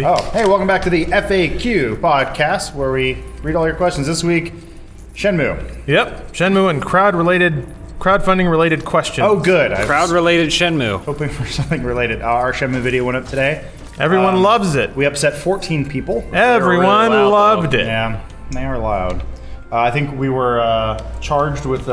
Oh, hey, welcome back to the FAQ podcast where we read all your questions. This week, Shenmue. Yep, Shenmue and crowdfunding related questions. Oh, good. Crowd-related Shenmue. Hoping for something related. Our Shenmue video went up today. Everyone loves it. We upset 14 people. Everyone really loud, loved though. it. Yeah, they are loud. I think we were charged with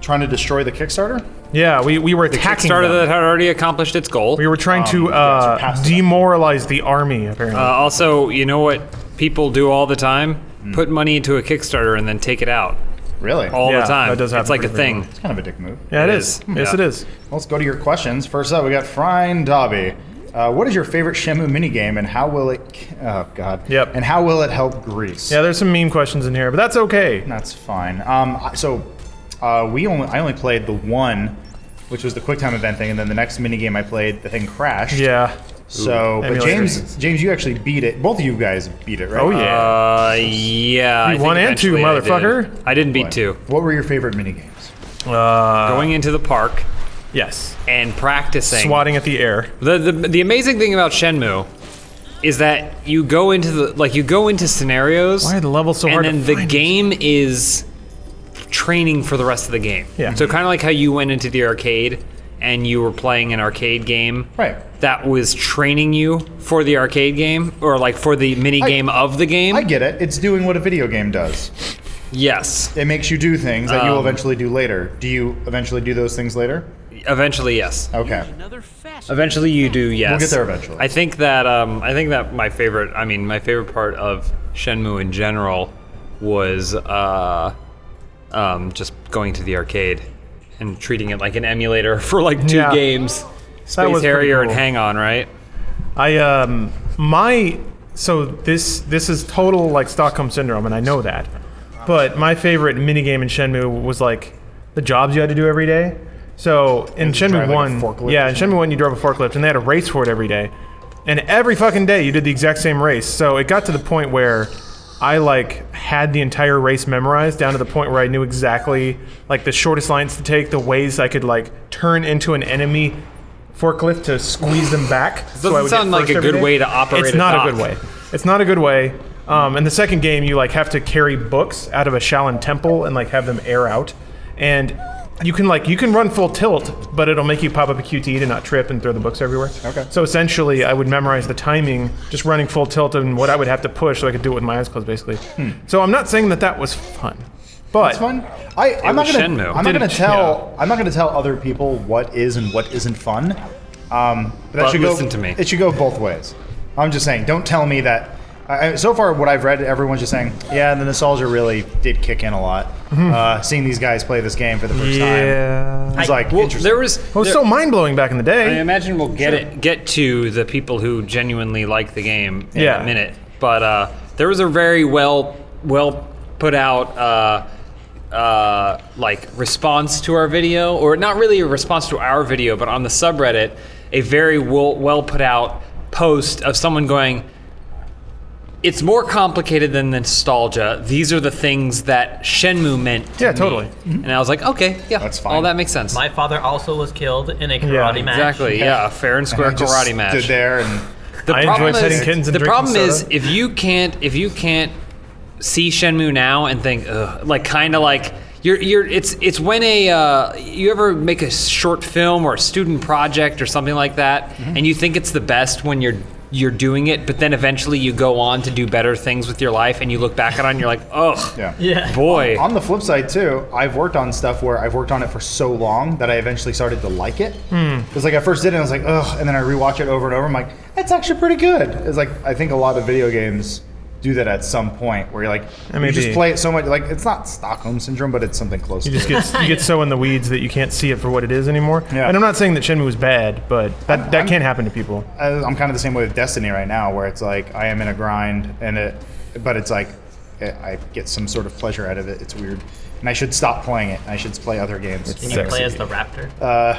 trying to destroy the Kickstarter. Yeah, we were attacking Kickstarter them. that had already accomplished its goal. We were trying to surpassed it. demoralize the army, apparently. Also, you know what people do all the the time? Put money into a Kickstarter and then take it out Really? all Yeah, the time. that does happen It's like a pretty thing. It's kind of a dick move. yeah, it it is. is. Yes, Yeah. it is. Let's go to your questions. First up, we got Frine Dobby. What is your favorite Shenmue minigame and how will it... Oh, God. Yep. And how will it help Greece? Yeah, there's some meme questions in here, but that's okay. That's fine. I only played the one, which was the QuickTime event thing, and then the next minigame I played, the thing crashed. Yeah. So, but Emulators. James, you actually beat it. Both of you guys beat it, right? Oh, yeah. Yeah. I You think won and two, eventually I did. motherfucker. I didn't beat two. What were your favorite minigames? Going into the park Yes. and practicing. Swatting at the air. The amazing thing about Shenmue is that you go into scenarios. Why are the levels so hard to And then the find? game is training for the rest of the game. Yeah. So kind of like how you went into the arcade and you were playing an arcade game. Right. That was training you for the arcade game or like for the mini game of the game. I get it. It's doing what a video game does. Yes. It makes you do things that you'll eventually do later. Do you eventually do those things later? Eventually, yes. Okay. Eventually, you do. Yes. We'll get there eventually. I think that my favorite part of Shenmue in general was just going to the arcade and treating it like an emulator for like two Yeah. games. That Space was pretty Harrier and cool. Hang On, right? So this is total like Stockholm syndrome, and I know that. But my favorite minigame in Shenmue was like the jobs you had to do every day. So in you drive, Shenmue like, a 1, forklift yeah, or in Shenmue 1 you drove a forklift, and they had a race for it every day. And every fucking day you did the exact same race. So it got to the point where I like had the entire race memorized down to the point where I knew exactly like the shortest lines to take, the ways I could like turn into an enemy forklift to squeeze them back. Doesn't I would sound get like first a every good day. way to operate It's a not dock. a good way. It's not a good way. In the second game, you like have to carry books out of a Shaolin temple and like have them air out, and you can run full tilt, but it'll make you pop up a QT to not trip and throw the books everywhere. Okay. So essentially, I would memorize the timing, just running full tilt and what I would have to push so I could do it with my eyes closed, basically. So I'm not saying that was fun, but It's fun. I'm not was gonna. Shenmue. I'm not gonna tell. I'm not gonna tell other people what is and what isn't fun. But But listen to me. It should go both ways. I'm just saying. Don't tell me that. So far, what I've read, everyone's just saying, yeah, the nostalgia really did kick in a lot. Seeing these guys play this game for the first time. yeah, It's like Well, interesting. there was. it was there- so mind blowing back in the I day. imagine we'll get to the people who genuinely like the game in Yeah. a minute. But there was a very well put out like response to our video, or not really a response to our video, but on the subreddit, a very well put out post of someone going, "It's more complicated than nostalgia. These are the things that Shenmue meant to Yeah, me." totally. And I was like, okay, yeah, That's fine. all that makes sense. My father also was killed in a karate match. Exactly, yeah, a fair and square I just karate match. Stood there and The I problem enjoy is, petting kittens and the drinking problem is soda. if you can't see Shenmue now and think, ugh, like kind of like it's when you ever make a short film or a student project or something like that, and you think it's the best when you're doing it, but then eventually you go on to do better things with your life, and you look back at it and you're like, ugh, Yeah. boy. on the flip side too, I've worked on stuff where I've worked on it for so long that I eventually started to like it. Because like I first did it, and I was like, ugh, and then I rewatch it over and over. I'm like, it's actually pretty good. It's like I think a lot of video games do that at some point where you're like, you just maybe. play it so much. Like it's not Stockholm syndrome, but it's something close. You to just it. get so in the weeds that you can't see it for what it is anymore. Yeah. And I'm not saying that Shenmue was bad, but that I'm- can happen to people. I'm kind of the same way with Destiny right now, where it's like I am in a grind, but it's like I get some sort of pleasure out of it. It's weird, and I should stop playing it. I should play other games. Can you play as the raptor?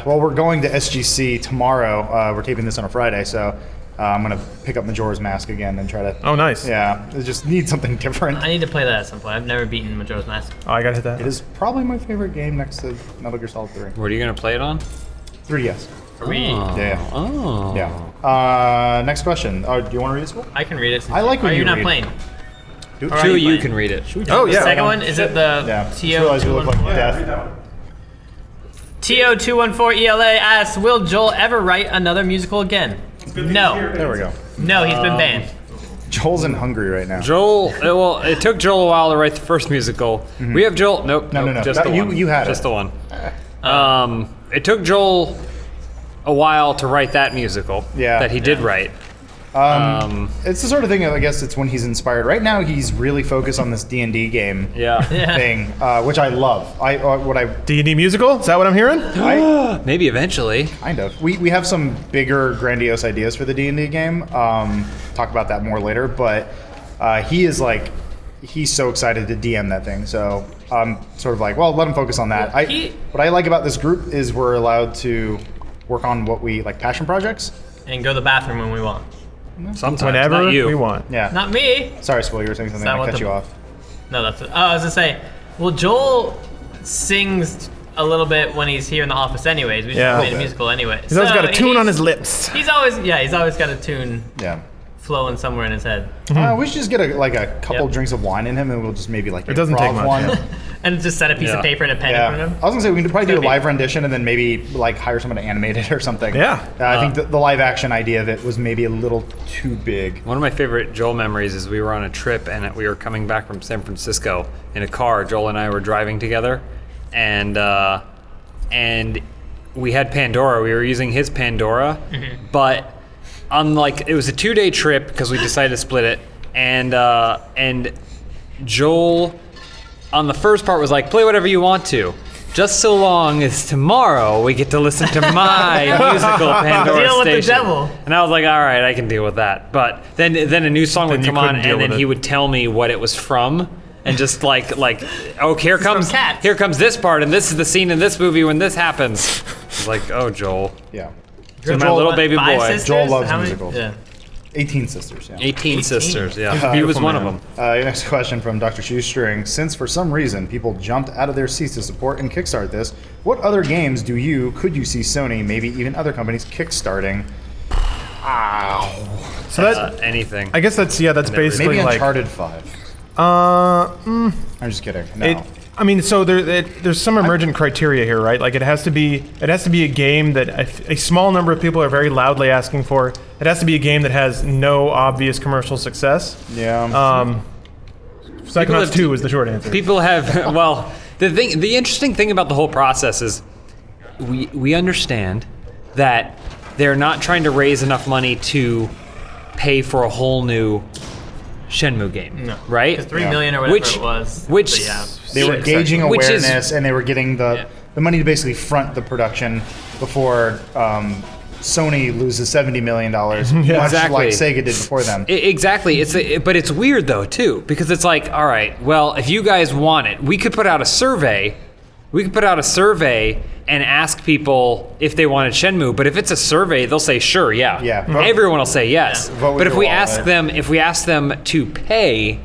Well, we're going to SGC tomorrow. We're taping this on a Friday, so I'm gonna pick up Majora's Mask again and try to. Oh, nice. Yeah, I just need something different. I need to play that at some point. I've never beaten Majora's Mask. Oh, I gotta hit that. It is probably my favorite game next to Metal Gear Solid 3. What are you gonna play it on? 3DS. For me, Yeah. Oh. Yeah. Next question. Oh, do you want to read this book? I can read it. I like when Are you you not read. playing? Do Or are Two of you playing? can read it. Oh, The yeah. second one, is it the Yeah. Just realized we look like death. TO214ELA asks, will Joel ever write another musical again? No. There we go. No, he's been banned. Joel's in Hungary right now. Joel, well, it took Joel a while to write the first musical. We have Joel. Nope. No, nope, no, no. Just the You- one. you had just it. the one. It took Joel a while to write that musical. Yeah. That he did write. It's the sort of thing. I guess it's when he's inspired. Right now, he's really focused on this D&D game Yeah. thing, which I love. D&D musical? Is that what I'm hearing? Maybe eventually. Kind of. We have some bigger, grandiose ideas for the D&D game. Talk about that more later. But he's so excited to DM that thing. So I'm sort of like, well, let him focus on that. What I like about this group is we're allowed to work on what we like, passion projects. And go to the bathroom when we want. Sometimes. Whenever not you. we want. Yeah. Not me. Sorry, Spool, you were saying something. that I what cut the- you off. No, that's it. Oh, I was gonna say, well, Joel sings a little bit when he's here in the office anyways. We just Yeah. made a musical anyway. He's always got a tune on his lips. He's always got a tune Yeah. flowing somewhere in his head. We should just get a couple Yep. drinks of wine in him, and we'll just maybe like It doesn't improv take much, one. yeah. And just set a piece Yeah. of paper and a pen in front Yeah, of I him. was gonna say we can probably do a gonna be- live rendition and then maybe like hire someone to animate it or something. Yeah. I think the live action idea of it was maybe a little too big. One of my favorite Joel memories is we were on a trip and we were coming back from San Francisco in a car. Joel and I were driving together, and we had Pandora. We were using his Pandora, but it was a 2-day trip because we decided to split it, and Joel on the first part was like, play whatever you want to. Just so long as tomorrow we get to listen to my musical Pandora Deal with the station. devil. And I was like, all right, I can deal with that. But then a new song would Then you come on, couldn't deal and then with he it. would tell me what it was from, and just like, oh, here comes this part, and this is the scene in this movie when this happens. It's like, oh, Joel, Yeah. so my little baby Five boy, sisters? Joel loves How many- musicals. Yeah. 18 sisters. Yeah. 18 sisters, yeah, he was beautiful one man. of them. Next question from Dr. Shoestring. Since for some reason people jumped out of their seats to support and kickstart this, what other games could you see Sony, maybe even other companies, kickstarting? So that, Anything. I guess that's basically Maybe like. Uncharted 5. I'm just kidding. No. So there's some emergent criteria here, right? Like it has to be a game that a small number of people are very loudly asking for. It has to be a game that has no obvious commercial success. Yeah. Psychonauts 2 is the short answer. People have the interesting thing about the whole process is we understand that they're not trying to raise enough money to pay for a whole new Shenmue game, No. right? Because 3 million or whatever it was. Which So, yeah. They were gauging Which is- awareness, and they were getting the money to basically front the production before Sony loses $70 million, much Exactly. like Sega did before them. Exactly. But it's weird though too, because it's like, all right, well, if you guys want it, we could put out a survey. And ask people if they wanted Shenmue. But if it's a survey, they'll say sure, yeah. Yeah. Everyone will say yes. Yeah. Vote with But if your we wallet. ask them to pay,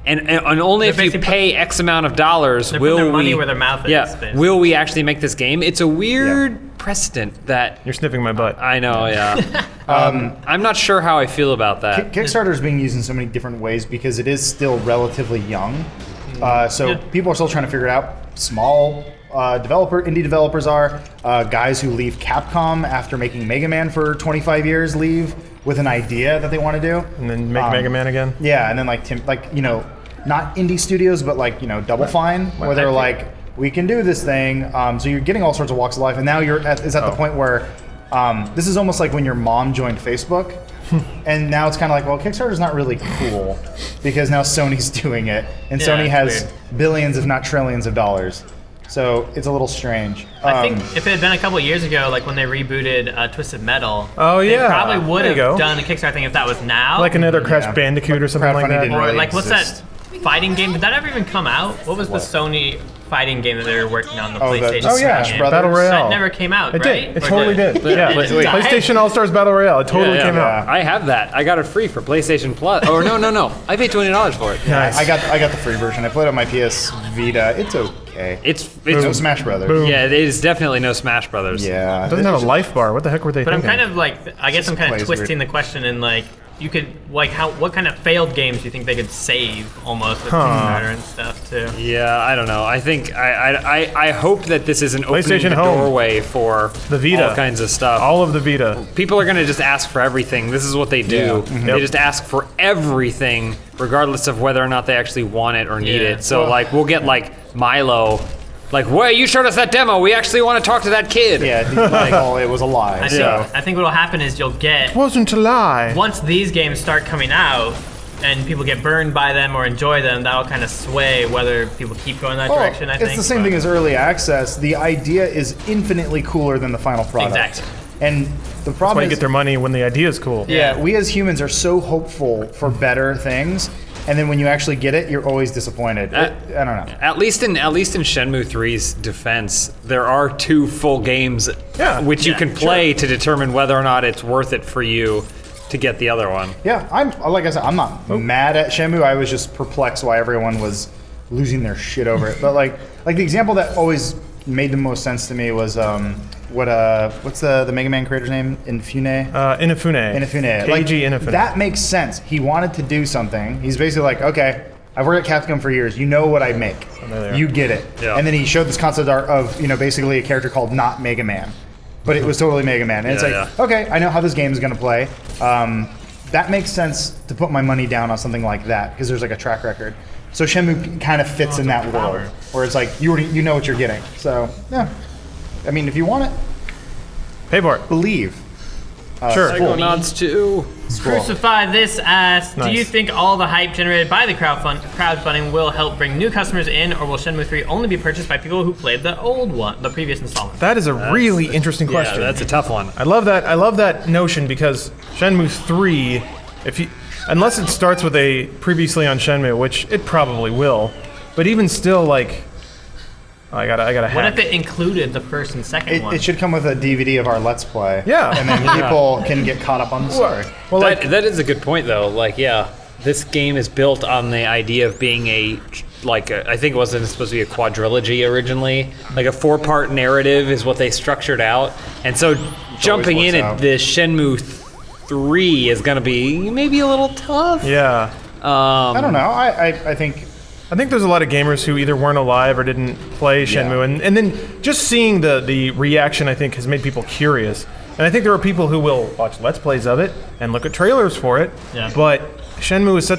and only if you basically pay X amount of dollars They're will putting their money we where their mouth is, Yeah. basically. Will we actually make this game? It's a weird precedent that You're sniffing my butt. I know. Yeah. I'm not sure how I feel about that. Kickstarter is being used in so many different ways because it is still relatively young. So people are still trying to figure it out. Small indie developers are. Guys who leave Capcom after making Mega Man for 25 years leave with an idea that they want to do. And then make Mega Man again. Yeah, and then not indie studios, but Double Fine, where they're like, we can do this thing. So you're getting all sorts of walks of life, and now it's at the point where this is almost like when your mom joined Facebook. And now it's kind of like, well, Kickstarter's not really cool because now Sony's doing it, and Yeah, Sony it's has weird. billions, if not trillions, of dollars. So it's a little strange. I think if it had been a couple years ago, like when they rebooted Twisted Metal, Oh, they yeah. probably would There you have go. done a Kickstarter thing if that was now. Like another Crash Yeah. Bandicoot or something like crowdfunding that. didn't or really like what's exist. that fighting game? Did that ever even come out? What was the Sony fighting game that they were working on? The PlayStation. Oh, yeah, game? Brothers. Battle Royale. That never came out, It right? did. It Or totally did. Yeah. It just died? PlayStation All Stars Battle Royale. It totally Yeah, came yeah. out. I have that. I got it free for PlayStation Plus. Oh no. I paid $20 for it. Nice. I got the free version. I played it on my PS Vita. It's okay. okay. It's No Smash Brothers. Boom. yeah, it is definitely no Smash Brothers. Yeah. It doesn't have a life bar. What the heck were they But I'm thinking? kind of like, I guess I'm kind of plays twisting weird. the question in like, you could, like, what kind of failed games do you think they could save almost with Huh. Kickstarter and stuff too? Yeah, I don't know. I think I hope that this is an opening PlayStation the Home. doorway for The Vita. all kinds of stuff. All of the Vita. People are gonna just ask for everything. This is what they do. Yeah. Mm-hmm. They Yep. just ask for everything, regardless of whether or not they actually want it or need Yeah. it. So Well- like we'll get like Milo, like, "Well, you showed us that demo. We actually want to talk to that kid." Yeah, it was a lie. I think what'll happen is you'll get, Wasn't a lie. once these games start coming out and people get burned by them or enjoy them, that'll kind of sway whether people keep going that direction, I think. It's the same but- thing as early access. The idea is infinitely cooler than the final product. Exactly. And the Why problem you is, get their money when the idea is cool. yeah, we as humans are so hopeful for better things, and then when you actually get it, you're always disappointed. I don't know. At least in Shenmue 3's defense, there are 2 full games Yeah. which you Yeah, can play to determine whether or not it's worth it for you to get the other one. Yeah, like I said, I'm not mad at Shenmue. I was just perplexed why everyone was losing their shit over it. But like the example that always made the most sense to me was what's the Mega Man creator's name? Inafune. Inafune. Inafune. Keiji Inafune. That makes sense. He wanted to do something. He's basically like, okay, I've worked at Capcom for years. You know what I make. there they are. You get it. Yeah. And then he showed this concept art of basically a character called not Mega Man, but it was totally Mega Man. And it's Yeah, like, okay, I know how this game is gonna play. That makes sense to put my money down on something like that because there's like a track record. So Shenmue kind of fits in that world where it's like you know what you're getting. So yeah, I mean, if you want it, Pay for it. believe. Sure. Psychonauts 2. Crucify This asks, do Nice. you think all the hype generated by the crowdfunding will help bring new customers in, or will Shenmue 3 only be purchased by people who played the old one, the previous installment? That is a really interesting question. Yeah, that's a tough one. I love that. I love that notion because Shenmue 3, unless it starts with a previously on Shenmue, which it probably will, but even still, like, I gotta What hack. if it included the first and second one? It should come with a DVD of our Let's Play. Yeah. And then people can get caught up on the story. Well, like, that is a good point, though. Like, yeah, this game is built on the idea of being I think it wasn't supposed to be a quadrilogy originally. Like a 4-part narrative is what they structured out. And so jumping in works at out. the Shenmue 3 is going to be maybe a little tough. yeah. I don't know. I think I think there's a lot of gamers who either weren't alive or didn't play Shenmue, and then just seeing the reaction, I think, has made people curious. And I think there are people who will watch Let's Plays of it and look at trailers for it. Yeah. But Shenmue is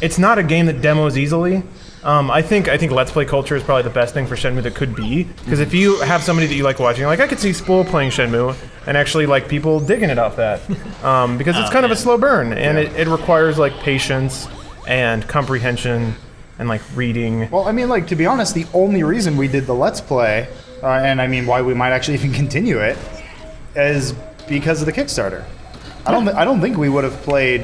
it's not a game that demos easily. I think Let's Play culture is probably the best thing for Shenmue that could be. Because if you have somebody that you like watching, like I could see Spool playing Shenmue and actually like people digging it off that. Because it's kind of a slow burn and it requires like patience and comprehension and like reading. Well, I mean, like, to be honest, the only reason we did the Let's Play, and I mean why we might actually even continue it, is because of the Kickstarter. I don't think we would have played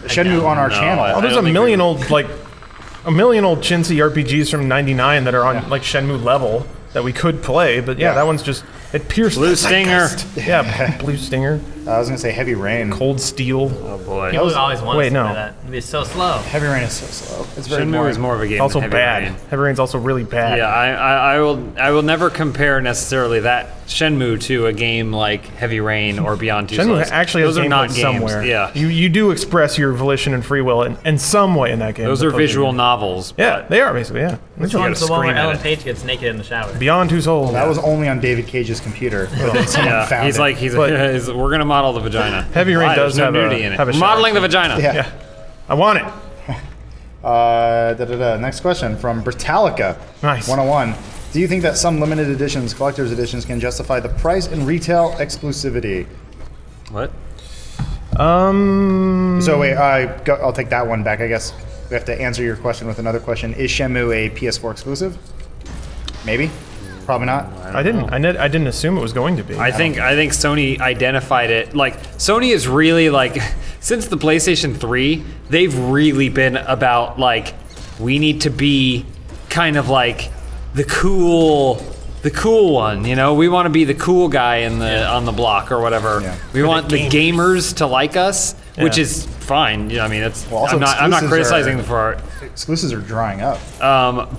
Shenmue on our channel. Oh, there's a million old chintzy RPGs from '99 that are on like Shenmue level that we could play, but yeah, Yeah. that one's just it pierced Blue the Stinger. zeitgeist. Yeah, Blue Stinger, I was gonna say Heavy Rain. Cold Steel. Oh, boy. People always want Wait, to play no. that. It'd be so slow. Heavy Rain is so slow. It's very Shenmue boring. is more of a game Also than Heavy bad. Rain. Heavy Rain's also really bad. Yeah, I will never compare necessarily that Shenmue to a game like Heavy Rain or Beyond Two Shenmue Souls. actually has Those are not gameplay games. somewhere. Yeah, you do express your volition and free will in some way in that game. those as are opposed to- visual novels. Yeah, but they are basically. Yeah. Which gotta one's the one where scream at Ellen it. Page gets naked in the shower? Beyond Two Souls. That was only on David Cage's computer, but then someone Yeah, found he's it. like we're gonna model the vagina. Heavy Rain Why? does There's have no a- nudity in it. have a We're shower modeling the vagina. yeah. Yeah. I want it. Next question from Britallica. Nice. 101. Do you think that some limited editions, collector's editions, can justify the price and retail exclusivity? What? So wait, I'll take that one back. I guess we have to answer your question with another question. Is Shenmue a PS4 exclusive? Maybe. Probably not. I didn't assume it was going to be. I think Sony identified it. Like Sony is really like since the PlayStation 3, they've really been about like we need to be kind of like the cool the cool one. You know, we want to be the cool guy on the block or whatever. Yeah. We want the gamers to like us, which is fine. You know, I mean, that's Well, also I'm not criticizing exclusives for our. Exclusives are drying up.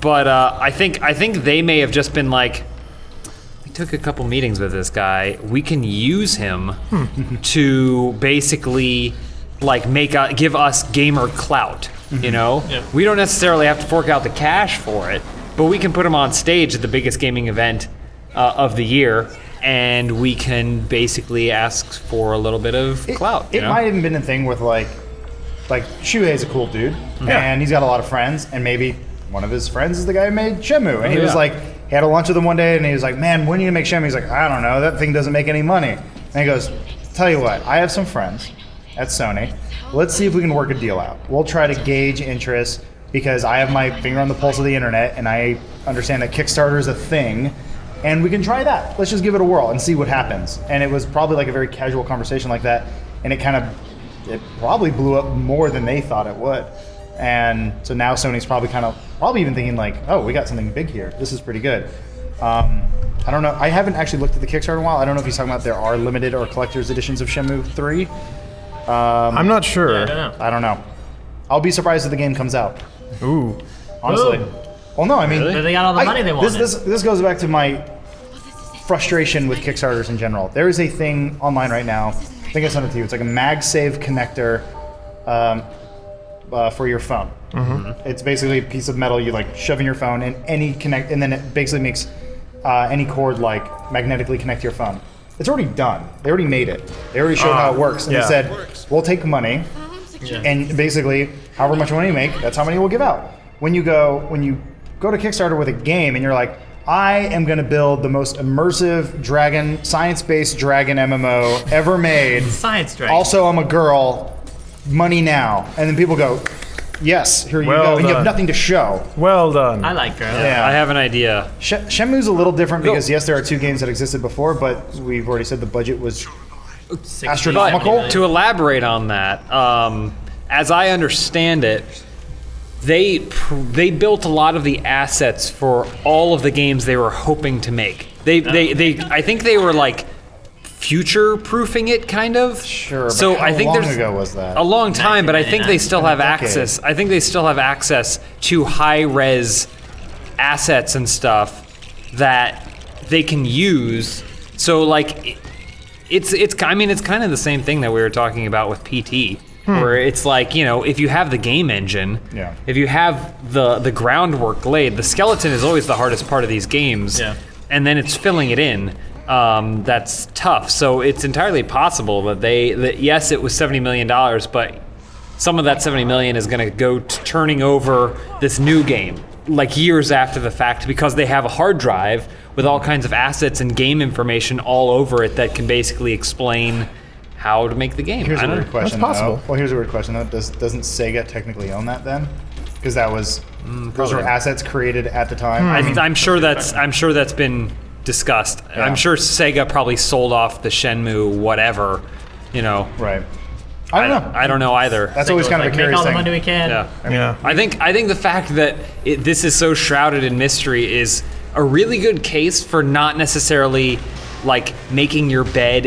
But I think they may have just been like, we took a couple meetings with this guy. We can use him to basically like give us gamer clout. You know, we don't necessarily have to fork out the cash for it, but we can put him on stage at the biggest gaming event of the year, and we can basically ask for a little bit of clout. It might have even been a thing with like Shuhei's a cool dude, and he's got a lot of friends, and maybe one of his friends is the guy who made Shenmue, and he was like, he had a lunch with him one day, and he was like, man, when are you gonna make Shenmue? He's like, I don't know, that thing doesn't make any money. And he goes, tell you what, I have some friends at Sony. Let's see if we can work a deal out. We'll try to gauge interest because I have my finger on the pulse of the internet and I understand that Kickstarter is a thing, and we can try that. Let's just give it a whirl and see what happens. And it was probably like a very casual conversation like that, and it probably blew up more than they thought it would. And so now Sony's probably even thinking like, oh, we got something big here. This is pretty good. I don't know. I haven't actually looked at the Kickstarter in a while. I don't know if he's talking about there are limited or collector's editions of Shenmue 3. I'm not sure. I don't know. I'll be surprised if the game comes out. Ooh. Honestly. Ooh. Well, no, I mean, But they got all the money they wanted. This goes back to my frustration with Kickstarters in general. There is a thing online right now. I think I sent it to you. It's like a MagSafe connector for your phone. Mm-hmm. It's basically a piece of metal you like shove in your phone, and and then it basically makes any cord like magnetically connect to your phone. It's already done. They already made it. They already showed how it works. And they said, we'll take money, and basically, however much money you make, that's how many we'll give out. When you go to Kickstarter with a game and you're like, I am going to build the most immersive dragon, science-based dragon MMO ever made. Science dragon. Also, I'm a girl. Money now. And then people go, yes, here you go. And you have nothing to show. Well done. I like girls. Yeah. I have an idea. Shenmue's a little different because, yes, there are two games that existed before, but we've already said the budget was astronomical. But to elaborate on that, as I understand it, they built a lot of the assets for all of the games they were hoping to make. I think they were like future-proofing it, kind of. Sure. But so how I think long there's ago was that? A long time, but I think they still have decade. access. I think they still have access to high-res assets and stuff that they can use. So like, it's kind of the same thing that we were talking about with PT. Where it's like, you know, if you have the game engine, if you have the groundwork laid, the skeleton is always the hardest part of these games, and then it's filling it in. That's tough. So it's entirely possible that yes, it was $70 million, but some of that $70 million is going to go to turning over this new game, like years after the fact, because they have a hard drive with all kinds of assets and game information all over it that can basically explain how to make the game. Here's a weird question. That's possible. Well, here's a weird question though. Doesn't Sega technically own that then? Because that was those were assets created at the time. I'm sure that's been discussed. Yeah. I'm sure Sega probably sold off the Shenmue whatever, you know. Right. I don't know. I don't know either. That's always kind of a Make curious all the thing. money we can. Yeah. I think the fact that this is so shrouded in mystery is a really good case for not necessarily like making your bed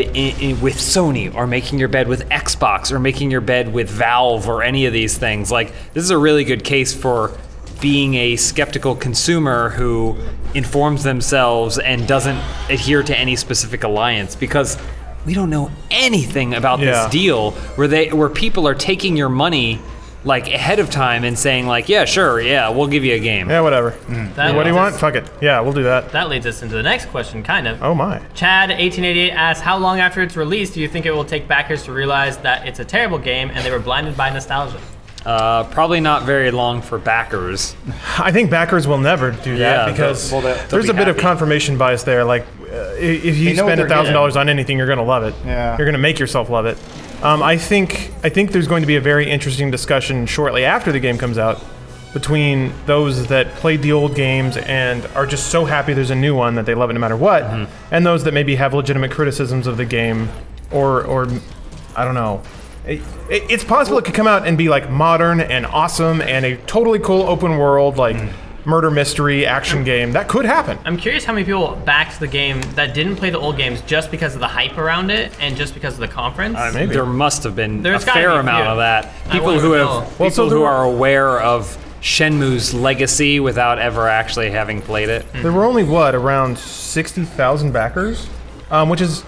with Sony or making your bed with Xbox or making your bed with Valve or any of these things. Like, this is a really good case for being a skeptical consumer who informs themselves and doesn't adhere to any specific alliance, because we don't know anything about this deal where people are taking your money like ahead of time and saying like, yeah, sure, yeah, we'll give you a game. Yeah, whatever. What do you want? Fuck it. Yeah, we'll do that. That leads us into the next question, kind of. Oh my. Chad1888 asks, how long after its release do you think it will take backers to realize that it's a terrible game and they were blinded by nostalgia? Probably not very long for backers. I think backers will never do that because there's a bit of confirmation bias there. Like, if you spend $1,000 on anything, you're going to love it. Yeah. You're going to make yourself love it. I think there's going to be a very interesting discussion shortly after the game comes out between those that played the old games and are just so happy there's a new one that they love it no matter what, and those that maybe have legitimate criticisms of the game, or I don't know. It's possible it could come out and be like modern and awesome and a totally cool open world, like murder mystery action game. That could happen. I'm curious how many people backed the game that didn't play the old games just because of the hype around it and just because of the conference. Maybe. There must have been There's a gotta fair be a amount few. of that. I People wonder who if have they'll- people so there who were- are aware of Shenmue's legacy without ever actually having played it. There were only, around 60,000 backers? Which is,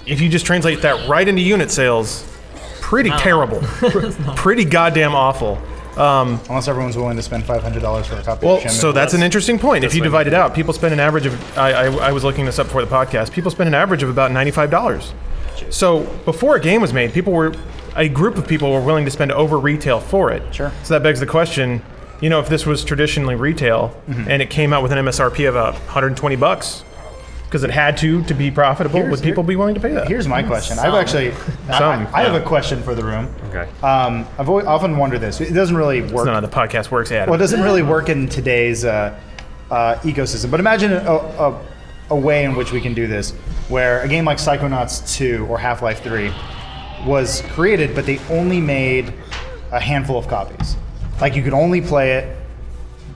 if you just translate that right into unit sales, pretty terrible. Pretty goddamn awful. Unless everyone's willing to spend $500 for a copy Well, of Shenmue. so that's an interesting point. If you what divide it out, people spend an average of, I was looking this up before the podcast, people spend an average of about $95. So before a game was made, a group of people were willing to spend over retail for it. Sure. So that begs the question, if this was traditionally retail and it came out with an MSRP of $120, because it had to be profitable, would people be willing to pay that? Here's my question. I've actually, Some, I have a question for the room. Okay. I've often wondered this. It doesn't really work. That's not how the podcast works, Adam. Well, it doesn't really work in today's ecosystem. But imagine a way in which we can do this, where a game like Psychonauts 2 or Half-Life 3 was created, but they only made a handful of copies. Like you could only play it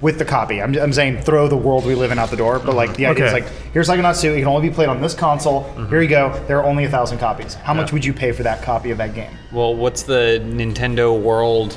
with the copy. I'm saying throw the world we live in out the door, but like the idea is Okay. like, here's Psychonauts 2, it can only be played on this console. Here you go. There are only 1,000 copies. How much would you pay for that copy of that game? Well, what's the Nintendo World?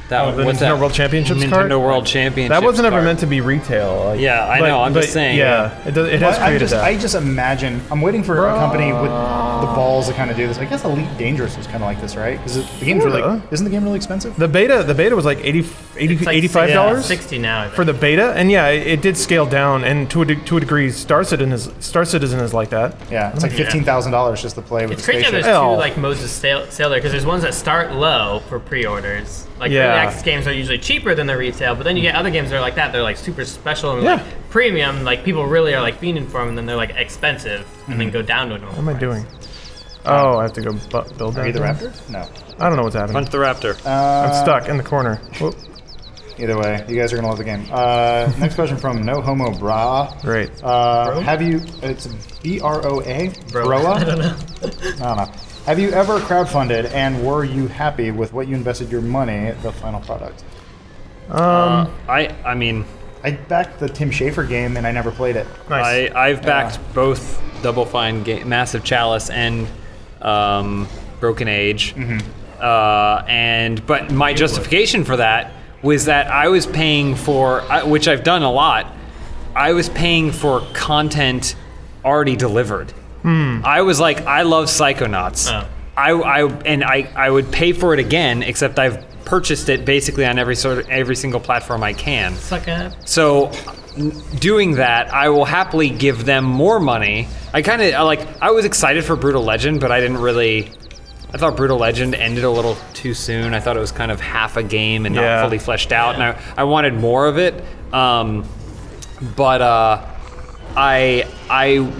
That the what's Nintendo that? World Championships Nintendo card? World Championships. That wasn't ever card. meant to be retail. Yeah, I know, I'm just saying, Yeah, it has created that. I just imagine. I'm waiting for a company with the balls to kind of do this. I guess Elite Dangerous was kind of like this, right? Because the game's really Sorta. isn't the game really expensive? The beta was like $80, It's like $85 $60 now, I think. for the beta, and yeah, it did scale down. And to a degree, Star Citizen is like that. Yeah, it's like $15,000 just to play with It's the crazy how spaceship. there's two Oh. like modes of sale there, because there's ones that start low for pre-orders. Like Yeah. early access games are usually cheaper than the retail, but then you get other games that are like that. They're like super special and Yeah. like premium. Like people really are like fiending for them, and then they're like expensive, and then go down to a normal. What am I price. doing? Oh, I have to go build that. Are you the thing? Raptor? No. I don't know what's happening. Punch the Raptor. I'm stuck in the corner. Whoop. Either way, you guys are gonna love the game. Next question from No Homo Bra. Great. Have you? It's BROA. Broa. I don't know. Have you ever crowdfunded, and were you happy with what you invested your money, the final product? I mean, I backed the Tim Schafer game, and I never played it. Nice. I've backed both Double Fine, Massive Chalice, and Broken Age. But my justification for that was that I was paying for, which I've done a lot. I was paying for content already delivered. I was like, I love Psychonauts. Oh. I would pay for it again, except I've purchased it basically on every single platform I can. Suck up. So, doing that, I will happily give them more money. I was excited for Brutal Legend, but I thought Brutal Legend ended a little too soon. I thought it was kind of half a game and Yeah. not fully fleshed out, and I wanted more of it. I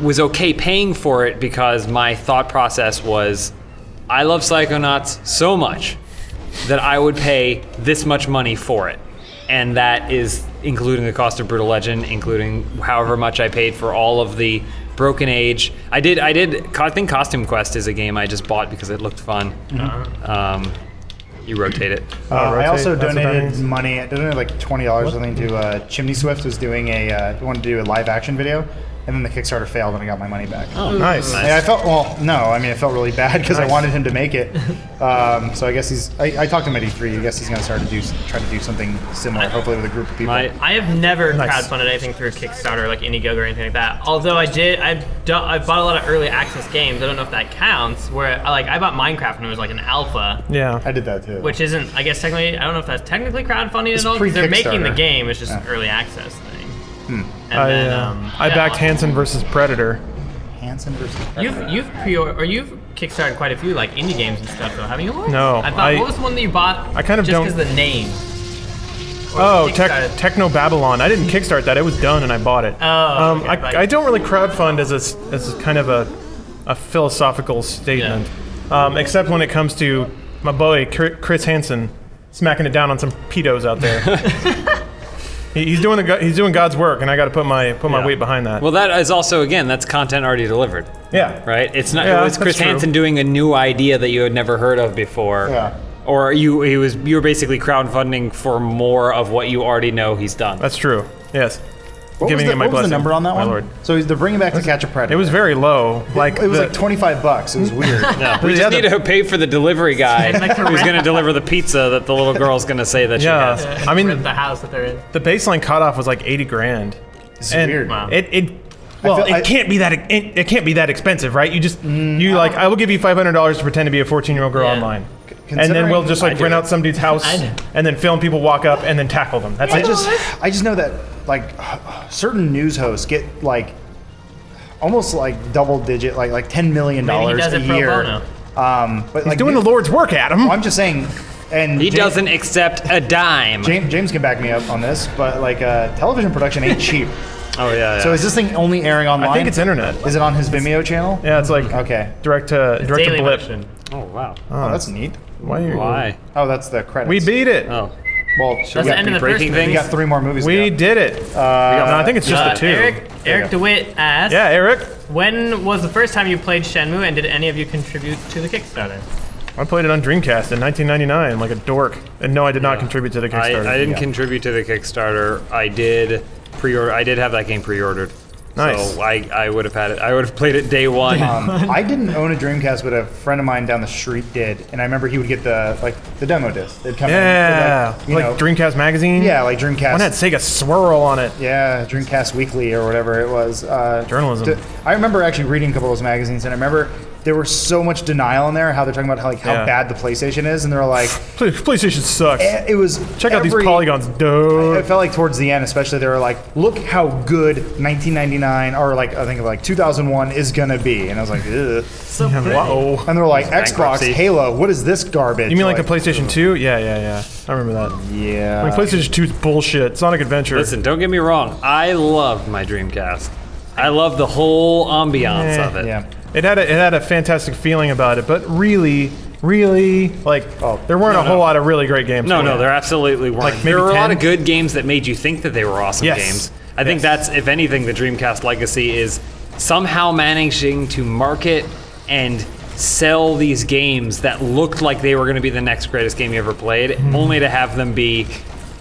was okay paying for it because my thought process was, I love Psychonauts so much that I would pay this much money for it. And that is including the cost of Brutal Legend, including however much I paid for all of the Broken Age. I think Costume Quest is a game I just bought because it looked fun. You rotate it. I rotate, also that's what that donated means. money. I donated like $20 or something to Chimney Swift was doing he wanted to do a live action video, and then the Kickstarter failed, and I got my money back. Oh, nice. Yeah, I felt it felt really bad because I Nice. wanted him to make it. So I guess I talked to him at E3. I guess he's gonna try to do something similar, hopefully with a group of people. My- I have never Nice. crowdfunded anything through Kickstarter, like Indiegogo or anything like that. Although I've bought a lot of early access games. I don't know if that counts. Where I bought Minecraft when it was like an alpha, Yeah. I did that too. which isn't, I guess technically, I don't know if that's technically crowdfunding It's at all, because they're making the pre-Kickstarter. game. It's just an Yeah. early access thing. And I backed Hanson versus Predator. Hanson versus Predator. You've kickstarted quite a few like indie games and stuff, though, haven't you? Lauren? No, I thought, what was the one that you bought? I kind of just don't- because the name. Or Oh, kickstarted? Techno Babylon. I didn't kickstart that. It was done, and I bought it. Oh, okay, but- I don't really crowdfund as a kind of a philosophical statement, except when it comes to my boy Chris Hansen smacking it down on some pedos out there. He's doing God's work, and I got to put my weight behind that. Well, that is also, again, that's content already delivered, yeah, right? It's not. Yeah, It was Chris that's true. Hansen doing a new idea that you had never heard of before. Yeah. Or you were basically crowdfunding for more of what you already know he's done. That's true. Yes. What Giving was it my the blessing, number on that my one? Lord. So they're bringing back To Catch a Predator. It was very low. Like It was the- like $25. It was weird. Yeah, we Yeah, just the- need to pay for the delivery guy who's going to deliver the pizza that the little girl's going to say that she Yeah. has. I mean, Rip the house that they're in. the baseline cutoff was like 80 grand. It's And weird. Wow. It I- can't be that it can't be that expensive, right? You just you like I will give you $500 to pretend to be a 14-year-old girl Yeah. online. And then Considering- we'll just I like do rent it. out some dude's house I do. and then film people walk up and then tackle them. That's I it. just know that like certain news hosts get like almost like double digit, like $10 million Maybe he does a it pro year. bono. But He's like doing the Lord's work, Adam. I'm just saying, and He doesn't accept a dime. James can back me up on this, but like television production ain't cheap. Oh, yeah. So is this thing only airing online? I think it's internet. Is it on his Vimeo channel? Yeah, it's like Okay. direct to Daily blip. Motion. Oh, wow. Oh, that's neat. Why? Oh, that's the credits. We beat it. Oh. Well, That's we the got, end of the breaking first things? we movie. got 3 more movies. We to go. did it. No, I think it's just the 2. Eric DeWitt asked, Yeah, Eric. when was the first time you played Shenmue, and did any of you contribute to the Kickstarter? I played it on Dreamcast in 1999 like a dork. And no, I did not contribute to the Kickstarter. I didn't Yeah. contribute to the Kickstarter. I did pre-order. I did have that game pre-ordered. Nice. So I would have had it. I would have played it day one. I didn't own a Dreamcast, but a friend of mine down the street did, and I remember he would get the demo disc. They'd come Yeah. in, with, you know, Dreamcast magazine. yeah, like Dreamcast. One had Sega Swirl on it. Yeah, Dreamcast Weekly or whatever it was. Journalism. I remember actually reading a couple of those magazines, and I remember there was so much denial in there. How they're talking about how Yeah. bad the PlayStation is, and they're like, PlayStation sucks. it was. Check out these every- polygons, dude. It felt like towards the end, especially, they were like, "Look how good 1999 or like I think of like 2001 is gonna be," and I was like, "Ugh." So pretty. Whoa. And they're like, "Xbox, bankruptcy. Halo, what is this garbage?" You mean like the PlayStation 2? Yeah. I remember that. Yeah. Like PlayStation 2's bullshit. Sonic Adventure. Listen, don't get me wrong. I loved my Dreamcast. I loved the whole ambiance of it. Yeah. It had a fantastic feeling about it, but really, like Oh, there weren't no, a whole no. lot of really great games. No, for no, it. there absolutely weren't. Like maybe There were a lot 10? of good games that made you think that they were awesome Yes. games. I think that's, if anything, the Dreamcast legacy is somehow managing to market and sell these games that looked like they were going to be the next greatest game you ever played, only to have them be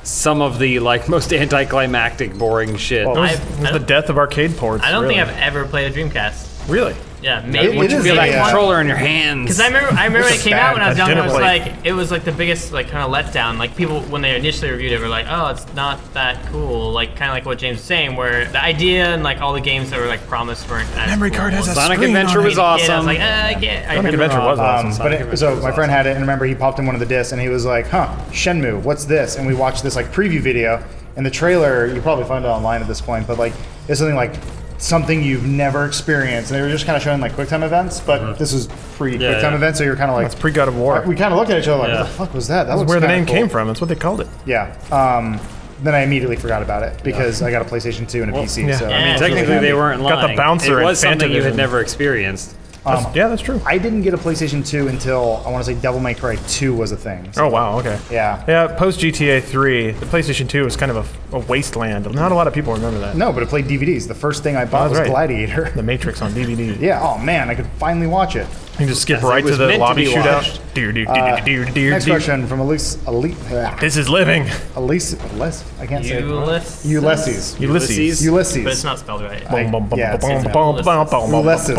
some of the like most anticlimactic, boring shit. Well, It was the death of arcade ports. I don't really. think I've ever played a Dreamcast. Really. Yeah, maybe. It you is feel that a, controller in your hands. Because I remember when it came out when I was That young, dinner it was like the biggest like kind of letdown. Like people when they initially reviewed it were like, oh, it's not that cool. Like kind of like what James was saying, where the idea and like all the games that were like promised weren't as Memory cool. card has a Sonic screen Adventure on was it. awesome. I was like, I get. Sonic Adventure was awesome. But Sonic Adventure so was my friend awesome. had it, and remember he popped in one of the discs, and he was like, "Huh, Shenmue, what's this?" And we watched this like preview video, and the trailer you probably find it online at this point, but like it's something like something you've never experienced. And they were just kind of showing like QuickTime events, but this was pre-QuickTime Yeah. events, so you're kind of like It's pre God of War. We kind of looked at each other like, Yeah. "What the fuck was that?" That That's looks where the kinda name cool. came from. That's what they called it. Yeah. Then I immediately forgot about it because I got a PlayStation 2 and a PC. yeah. So I mean, I mean, It's technically really they handy. weren't Got the lying. bouncer It in was something you had Fantavision. never experienced. Yeah, that's true. I didn't get a PlayStation 2 until I want to say Devil May Cry 2 was a thing. So, Oh wow. Okay. yeah. Yeah. Post GTA 3, the PlayStation 2 was kind of a wasteland. Not a lot of people remember that. No, but it played DVDs. The first thing I bought That's was right. Gladiator. The Matrix on DVD. Yeah. Oh man, I could finally watch it. You can just skip Yes, it right to was the meant to lobby be shootout. watched. Next question from Elise. This is living. Elise. I can't say it. Ulysses. Ulysses. Ulysses. Ulysses. But it's not spelled right. Yeah, it's Ulysses.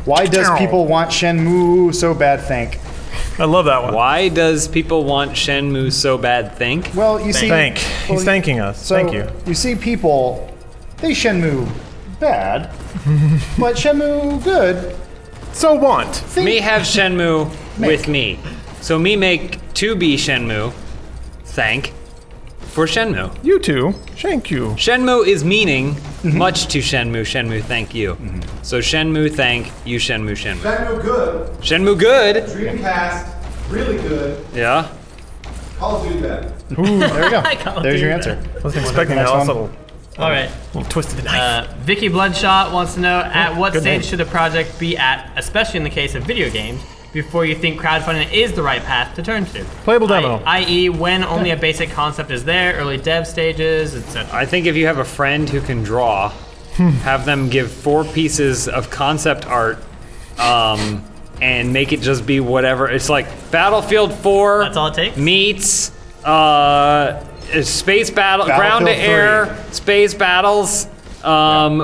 Why does people want Shenmue so bad? Think. I love that one. Why does people want Shenmue so bad? Think. Well, you see. Thank. well, He's thanking us. So Thank you. You see people, they Shenmue bad, but Shenmue good. So want. Me have Shenmue with me. So me make 2B Shenmue. Thank for Shenmue. You too. Thank you. Shenmue is meaning much to Shenmue. Shenmue, thank you. So Shenmue, thank you. Shenmue, Shenmue. Shenmue good. Shenmue, good. Dreamcast, really good. Yeah. Call of Duty bad. There you go. Call of There's your Duty answer. Wasn't expecting that Next last one. little All right. twist of the knife. Vicky Bloodshot wants to know at what good stage name. should a project be at, especially in the case of video games, before you think crowdfunding is the right path to turn to. Playable demo. I.e., when only a basic concept is there, early dev stages, etc. I think if you have a friend who can draw, have them give 4 pieces of concept art, and make it just be whatever. It's like Battlefield 4 That's all it takes? meets space battle, Battlefield ground to 3. air, space battles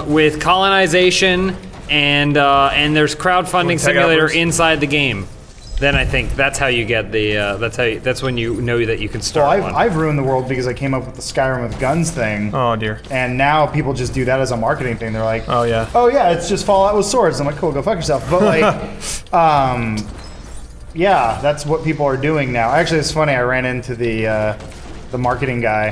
with colonization, and there's crowdfunding simulator uppers. inside the game. Then I think that's how you get the. That's when you know that you can start Well, one. I've ruined the world because I came up with the Skyrim with guns thing. Oh dear. And now people just do that as a marketing thing. They're like, Oh yeah. oh yeah, it's just Fallout with swords. I'm like, cool, go fuck yourself. But like, yeah, that's what people are doing now. Actually, it's funny. I ran into the marketing guy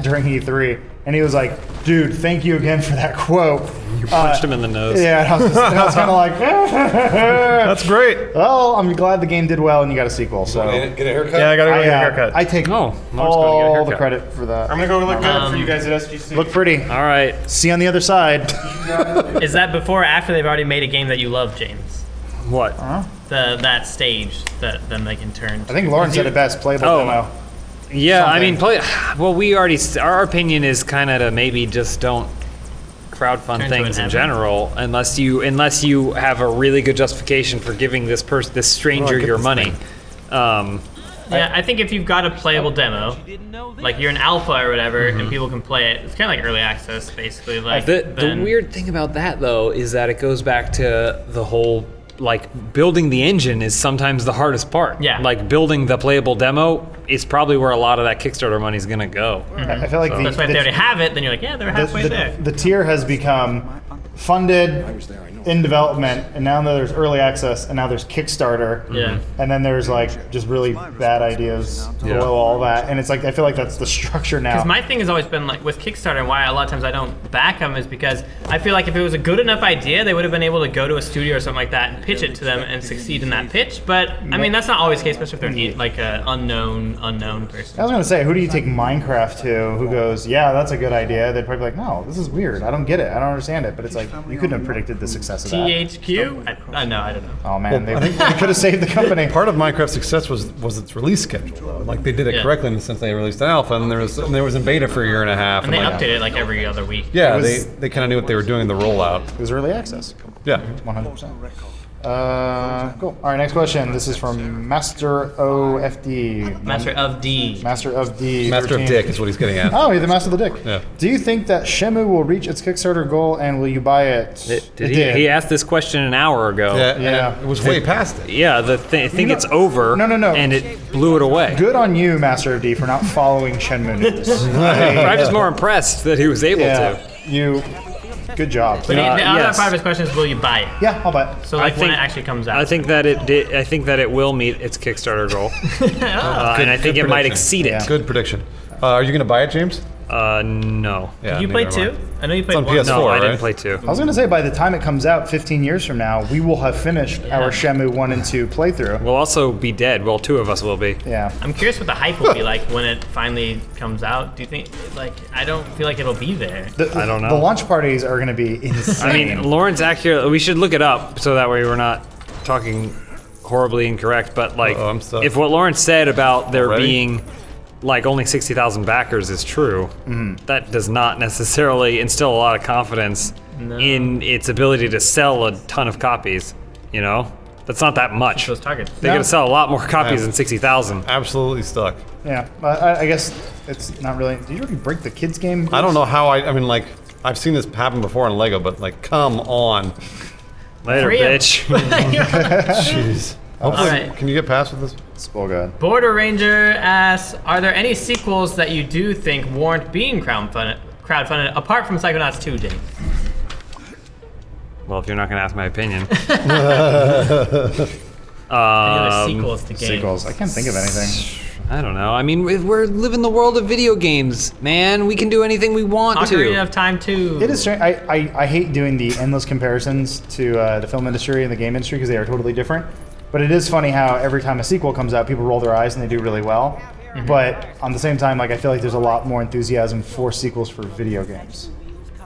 during E3, and he was like, dude, thank you again for that quote. You punched him in the nose. Yeah, and I was kind of like, That's great. well, I'm glad the game did well, and you got a sequel. So Get a haircut? Yeah, I gotta go get a haircut. I take Oh, Lawrence gonna get a all the haircut. credit for that. I'm gonna go look good for you guys at SGC. Look pretty. All right. See you on the other side. Is that before or after they've already made a game that you love, James? What? That stage that then they can turn. I think Lauren said it best. Playable Oh. demo. Yeah, I Something. mean, well, we already. Our opinion is kind of to maybe just don't crowdfund Turn to things an in app. general unless you have a really good justification for giving this stranger get your this money. Yeah, I think if you've got a playable demo, like you're an alpha or whatever, and people can play it, it's kind of like early access, basically. Like The then- weird thing about that though is that it goes back to the whole like building the engine is sometimes the hardest part. Yeah. Like building the playable demo is probably where a lot of that Kickstarter money is gonna go. I feel like That's why if they already have it, then you're like, yeah, they're halfway there. the tier has become funded in development, and now there's early access, and now there's Kickstarter. Yeah. And then there's like just really bad ideas below all that, and it's like I feel like that's the structure now. Because my thing has always been like with Kickstarter, and why a lot of times I don't back them is because I feel like if it was a good enough idea, they would have been able to go to a studio or something like that and pitch it to them and succeed in that pitch. But I mean, that's not always the case, especially if they're like an unknown person. I was gonna say, who do you take Minecraft to? Who goes, yeah, that's a good idea? They'd probably be like, no, this is weird. I don't get it. I don't understand it. But it's like you couldn't have predicted the success of that. THQ? I know, I don't know. Oh man, they could have saved the company. Part of Minecraft's success was its release schedule. Though. Like they did it Yeah. correctly in the sense they released an alpha, and there was in beta for a year and a half. And they like, update it like every other week. Yeah, It was- they kind of knew what they were doing in the rollout. It was early access. Yeah. 100%. Cool. All right, next question. This is from Master OFD. Master of D. Master of D. Master of 13. Dick is what he's getting at. Oh, you're the master of the dick. Yeah. Do you think that Shenmue will reach its Kickstarter goal, and will you buy it? Did It he, did. he asked this question an hour ago. Yeah, Yeah. and it was way past it. Yeah, I think know- it's over. No. And it blew it away. Good on you, Master of D, for not following Shenmue news. I'm just more impressed that he was able Yeah, to. you. Good job. But the other yes. part of his question is, will you buy it? Yeah, I'll buy it. So like when it actually comes out. I think that it did. I think that it will meet its Kickstarter goal, and I think it might prediction. exceed it. Yeah. Good prediction. Are you going to buy it, James? No. Yeah, Did you play neither am I. two? I know you played on one. PS4. No, I didn't right? play two. I was going to say, by the time it comes out 15 years from now, we will have finished our Shenmue 1 and 2 playthrough. We'll also be dead. Well, two of us will be. Yeah. I'm curious what the hype will be like when it finally comes out. Do you think, like, I don't feel like it'll be there. I don't know. The launch parties are going to be insane. I mean, Lawrence accurate. We should look it up so that way we're not talking horribly incorrect. But like, Uh-oh, I'm stuck. if what Lawrence said about there Already? being like only 60,000 backers is true, that does not necessarily instill a lot of confidence in its ability to sell a ton of copies. You know, that's not that much. Those targets. They gotta sell a lot more copies than 60,000. Absolutely stuck. yeah, but I guess it's not really. Did you already break the kids' game? I don't know how I mean, like, I've seen this happen before in Lego, but, like, come on. Later, Free 'em. bitch. Jeez. Hopefully, Alright. can you get past with this? Spoil God. Border Ranger asks, are there any sequels that you do think warrant being crowdfunded apart from Psychonauts 2, James? Well, if you're not gonna ask my opinion, Any other sequels to games? Sequels. I can't think of anything. I don't know. I mean, we're living the world of video games, man. We can do anything we want Ocarina to. of Time 2. It is strange. I hate doing the endless comparisons to the film industry and the game industry because they are totally different. But it is funny how every time a sequel comes out, people roll their eyes and they do really well. But on the same time, like I feel like there's a lot more enthusiasm for sequels for video games.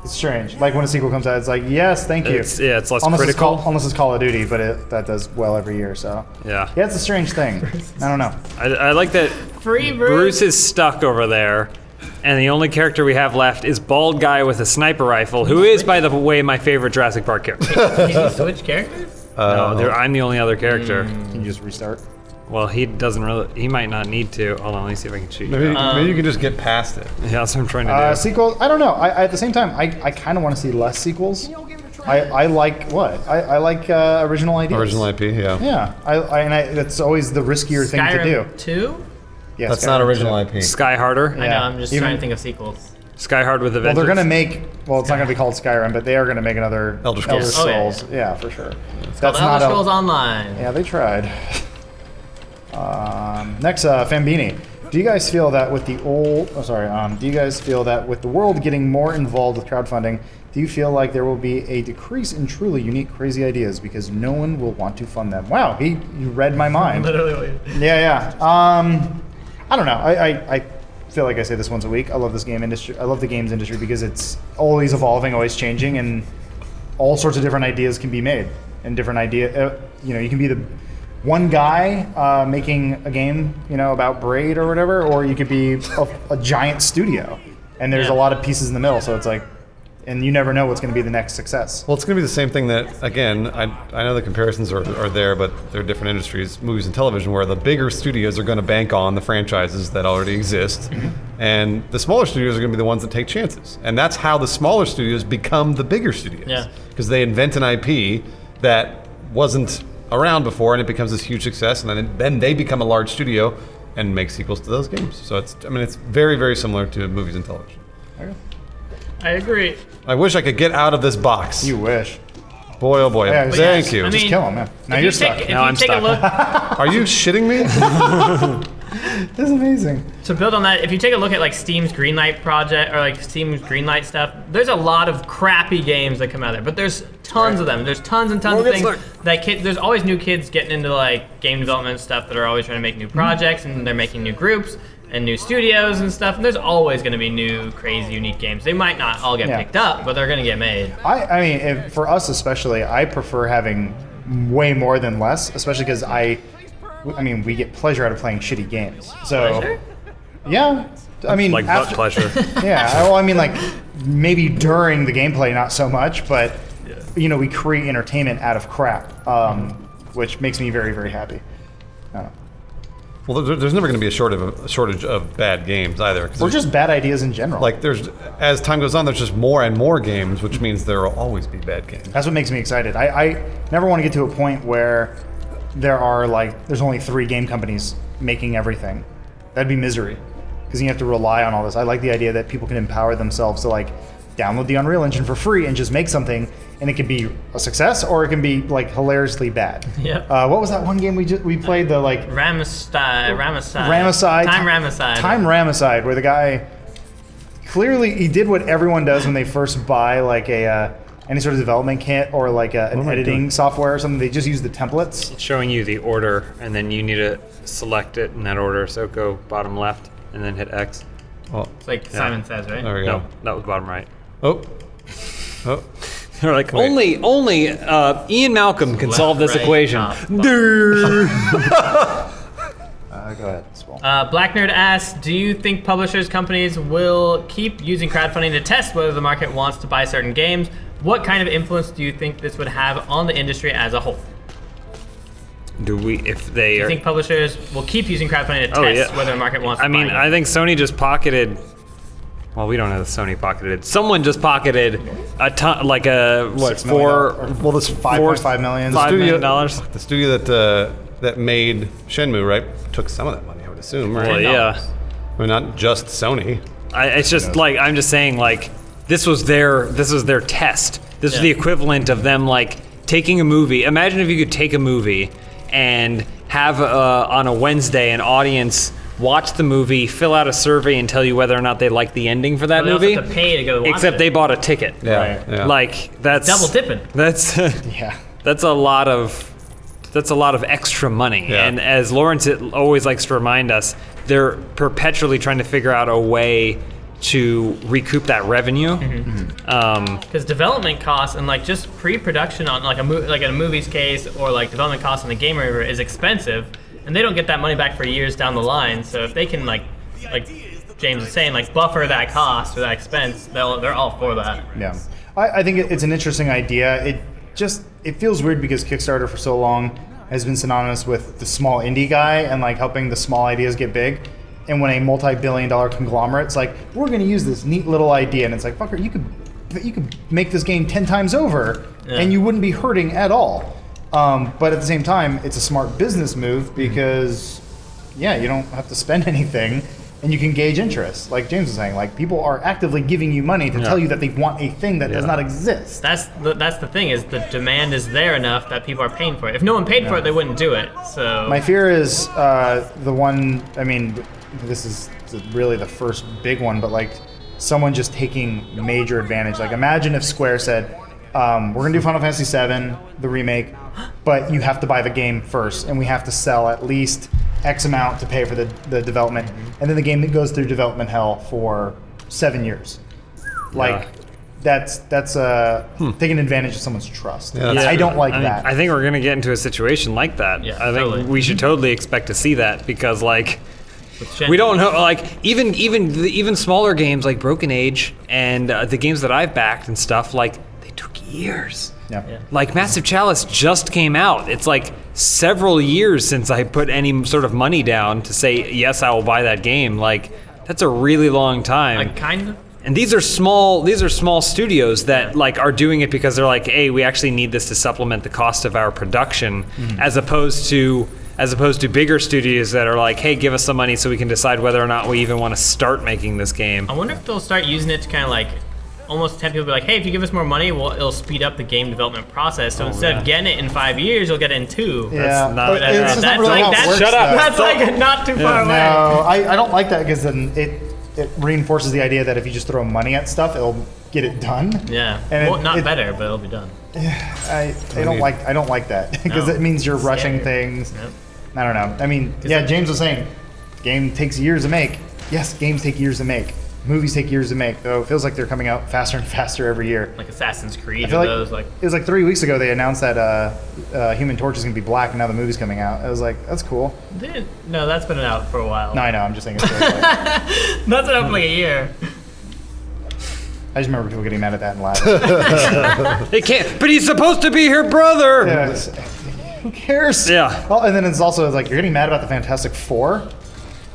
It's strange. Like when a sequel comes out, it's like, yes, thank you. It's less unless critical. Unless it's Call of Duty, but that does well every year. So Yeah. it's a strange thing. I don't know. I like that Free Bruce is stuck over there, and the only character we have left is bald guy with a sniper rifle, who is, by the way, my favorite Jurassic Park character. Can you switch characters? No, I'm the only other character. Can you just restart? Well, he doesn't really. He might not need to. Hold on, let me see if I can shoot Maybe, you. maybe you can just get past it. Yeah, that's what I'm trying to do. Sequels? I don't know. At the same time, I kind of want to see less sequels. I like what? I like original ideas. Original IP, yeah. Yeah. That's always the riskier thing to do. Skyrim 2? Yeah, That's Skyrim not original 2. IP. Sky Harder. I know, I'm just Even- trying to think of sequels. Sky Hard with a Well, Vengeance. they're gonna make. Well, it's not gonna be called Skyrim, but they are gonna make another Elder Scrolls. Oh, yeah. Scrolls. Yeah, for sure. Called That's Elder not Scrolls Online. Yeah, they tried. Next, Fambini. Do you guys feel that with the old? Oh, sorry. Do you guys feel that with the world getting more involved with crowdfunding, do you feel like there will be a decrease in truly unique, crazy ideas because no one will want to fund them? Wow, you read my mind. Literally. Yeah. I don't know. I feel like I say this once a week. I love this game industry. I love the games industry because it's always evolving, always changing, and all sorts of different ideas can be made. And different idea, you can be the one guy making a game, about Braid or whatever, or you could be a giant studio. And there's a lot of pieces in the middle, so it's like, and you never know what's going to be the next success. Well, it's going to be the same thing that, again, I know the comparisons are there, but they're different industries, movies and television, where the bigger studios are going to bank on the franchises that already exist, and the smaller studios are going to be the ones that take chances. And that's how the smaller studios become the bigger studios. Yeah. Because they invent an IP that wasn't around before, and it becomes this huge success, and then they become a large studio and make sequels to those games. So it's very, very similar to movies and television. I agree. I wish I could get out of this box. You wish. Boy, oh boy. Yeah, Thank you. I Just mean, kill him, man. Now If you're you stuck. take, if Now you I'm take a stuck. look, Are you shitting me? That's amazing. to build on that, if you take a look at like Steam's Greenlight project or like Steam's Greenlight stuff, there's a lot of crappy games that come out there, but there's tons of them. There's tons and tons of things that there's always new kids getting into like game development stuff that are always trying to make new projects, and they're making new groups and new studios and stuff. And there's always going to be new, crazy, unique games. They might not all get picked up, but they're going to get made. I mean, for us especially, I prefer having way more than less, especially because we get pleasure out of playing shitty games. So, Pleasure? yeah. I mean, like butt pleasure. Yeah. Well, I mean, like maybe during the gameplay, not so much, but we create entertainment out of crap, which makes me very, very happy. I don't know. Well, there's never going to be a shortage of bad games either. Or just bad ideas in general. like as time goes on, there's just more and more games, which means there will always be bad games. That's what makes me excited. I never want to get to a point where there's only 3 game companies making everything. That'd be misery, because you have to rely on all this. I like the idea that people can empower themselves to download the Unreal Engine for free and just make something, and it can be a success or it can be hilariously bad. Yep. What was that one game we played? The Ramicide. Time Ramicide, where the guy clearly he did what everyone does when they first buy any sort of development kit or an editing software or something. They just use the templates. It's showing you the order, and then you need to select it in that order. So go bottom left, and then hit X. Well, It's like Simon says, right? there we go. No, that was bottom right. Oh. They're like, Wait. only Ian Malcolm can solve this right, equation. top, Go ahead, Swole. Black Nerd asks, do you think publishers, companies will keep using crowdfunding to test whether the market wants to buy certain games? What kind of influence do you think this would have on the industry as a whole? Do we, if they Do you are... think publishers will keep using crowdfunding to test whether the market wants to buy games? I think Sony just pocketed... Well, we don't know if Sony pocketed. Someone just pocketed a ton, $6 million, Well, this $5.5 million. $5 million. The studio that made Shenmue, right, took some of that money, I would assume, right? Well, yeah. I mean, not just Sony. It's just I'm just saying this was their test. This was the equivalent of them taking a movie. Imagine if you could take a movie and have on a Wednesday an audience watch the movie, fill out a survey, and tell you whether or not they like the ending for that They also movie. have to pay to go watch Except it. they bought a ticket. Yeah. Right. Yeah. That's Double dipping. That's Yeah. that's a lot of extra money. Yeah. And as Lawrence always likes to remind us, they're perpetually trying to figure out a way to recoup that revenue. Because development costs and just pre-production on in a movie's case, or development costs on the game river is expensive, and they don't get that money back for years down the line. So if they can like James is saying, buffer that cost or that expense, they're all for that. Yeah, I think it's an interesting idea. It feels weird because Kickstarter for so long has been synonymous with the small indie guy and like helping the small ideas get big. And when a multi-billion-dollar conglomerate's like, we're going to use this neat little idea, and it's like, fucker, you could make this game 10 times over, and you wouldn't be hurting at all. But at the same time, it's a smart business move because, you don't have to spend anything, and you can gauge interest. Like James was saying, like people are actively giving you money to tell you that they want a thing that does not exist. That's the thing, is the demand is there enough that people are paying for it. If no one paid for it, they wouldn't do it. So my fear is the one. I mean, this is really the first big one, but like someone just taking major advantage. Like imagine if Square said, we're gonna do Final Fantasy VII, the remake, but you have to buy the game first, and we have to sell at least X amount to pay for the development, and then the game goes through development hell for 7 years. Like that's taking advantage of someone's trust. I don't like that. I think we're gonna get into a situation like that. Yeah, I think totally. we should totally expect to see that because like. We don't know, like even smaller games like Broken Age and the games that I've backed and stuff, like they took years. Yeah. Like Massive Chalice just came out. It's like several years since I put any sort of money down to say yes, I will buy that game. Like that's a really long time. like kind of. And these are small studios that like are doing it because they're like, hey, we actually need this to supplement the cost of our production, as opposed to bigger studios that are like, hey, give us some money so we can decide whether or not we even want to start making this game. I wonder if they'll start using it to kind of like almost tempt people to be like, hey, if you give us more money, it'll speed up the game development process. So instead of getting it in 5 years, you'll get it in 2. Yeah, That's not- but it's just not That's really like how it that's works, Shut up. though. That's like not too far away. No, I don't like that because then it reinforces the idea that if you just throw money at stuff, it'll get it done. Yeah, And well, not it- better, but it'll be done. I don't like that because No. it means you're rushing Scary. things. Yep. I don't know. I mean, James was saying, game takes years to make. Yes, games take years to make. Movies take years to make. Though it feels like they're coming out faster and faster every year. Like Assassin's Creed I or feel like those, like it was like 3 weeks ago they announced that Human Torch is gonna be black, and now the movie's coming out. I was like, that's cool. no, that's been out for a while. No, I know. I'm just saying. It's really like, That's been out for like a year. I just remember people getting mad at that and laughing. They can't, but he's supposed to be her brother. Yeah, who cares? Yeah. Well, and then it's also like you're getting mad about the Fantastic Four.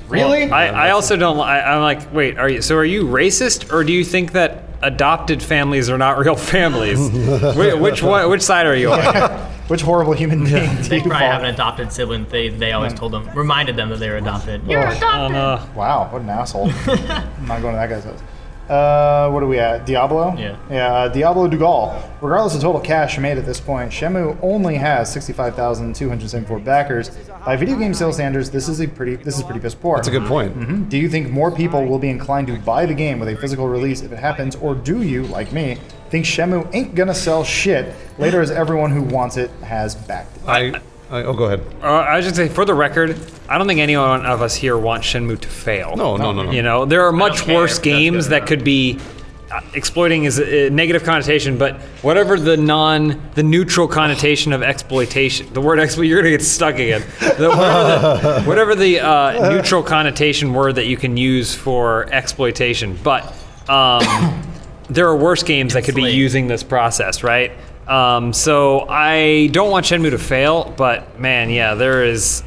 Really? I also don't. I'm like, wait, are you racist, or do you think that adopted families are not real families? Which side are you on? Which horrible human being do They you probably fall? have an adopted sibling. They always reminded them that they were adopted. Oh. You're adopted. Wow, what an asshole. I'm not going to that guy's house. What are we at? Diablo? Yeah. Diablo Dugal. Regardless of total cash made at this point, Shenmue only has 65,274 backers. By video game sales standards, this is pretty piss poor. That's a good point. Do you think more people will be inclined to buy the game with a physical release if it happens, or do you, like me, think Shenmue ain't gonna sell shit later as everyone who wants it has backed it? Go ahead. I should say, for the record, I don't think anyone of us here wants Shenmue to fail. No. You know, there are much care worse if that's games good or that not. could be exploiting is a negative connotation, but whatever the neutral connotation of exploitation, the word you're gonna get stuck again. Whatever the neutral connotation word that you can use for exploitation, but there are worse games that could be Enslaved. using this process, right? So I don't want Shenmue to fail, but man, yeah, there is.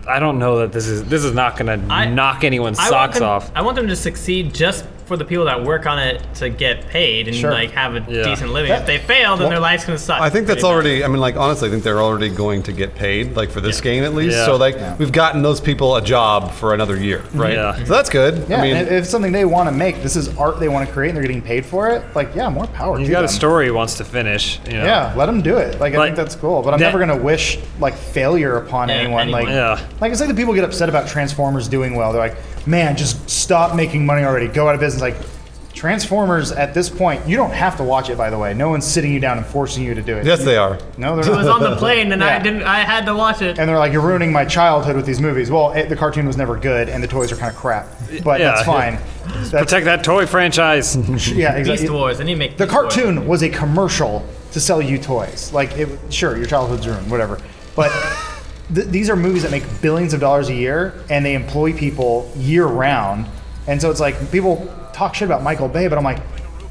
I don't know that this is not gonna knock anyone's socks off. I want them to succeed just for the people that work on it to get paid and Sure. like have a Yeah. decent living. If they fail, then their life's gonna suck. I think that's pretty already. I mean, like honestly, I think they're already going to get paid, like for this game at least. Yeah. So like we've gotten those people a job for another year, right? Yeah. So that's good. Yeah, I mean, and if it's something they want to make, this is art they want to create, and they're getting paid for it. Like, yeah, more power. He's to got a them. story he wants to finish. You know? Yeah, let them do it. Like, I But think that's cool. But I'm that- never gonna wish like failure upon anyone. Like, Yeah. like it's like the people get upset about Transformers doing well. They're like, man, just stop making money already. Go out of business. Like, Transformers at this point, you don't have to watch it. By the way, no one's sitting you down and forcing you to do it. yes, they are. No, they're It was not. on the plane and Yeah. I had to watch it. And they're like, you're ruining my childhood with these movies. Well, the cartoon was never good, and the toys are kind of crap. But Yeah. that's fine. That's, Protect that toy franchise. yeah, exactly. Beast Wars. They need to make The Beast Wars. cartoon was a commercial to sell you toys. Like, sure, your childhood's ruined, whatever. But these are movies that make billions of dollars a year, and they employ people year round. And so it's like people talk shit about Michael Bay, but I'm like,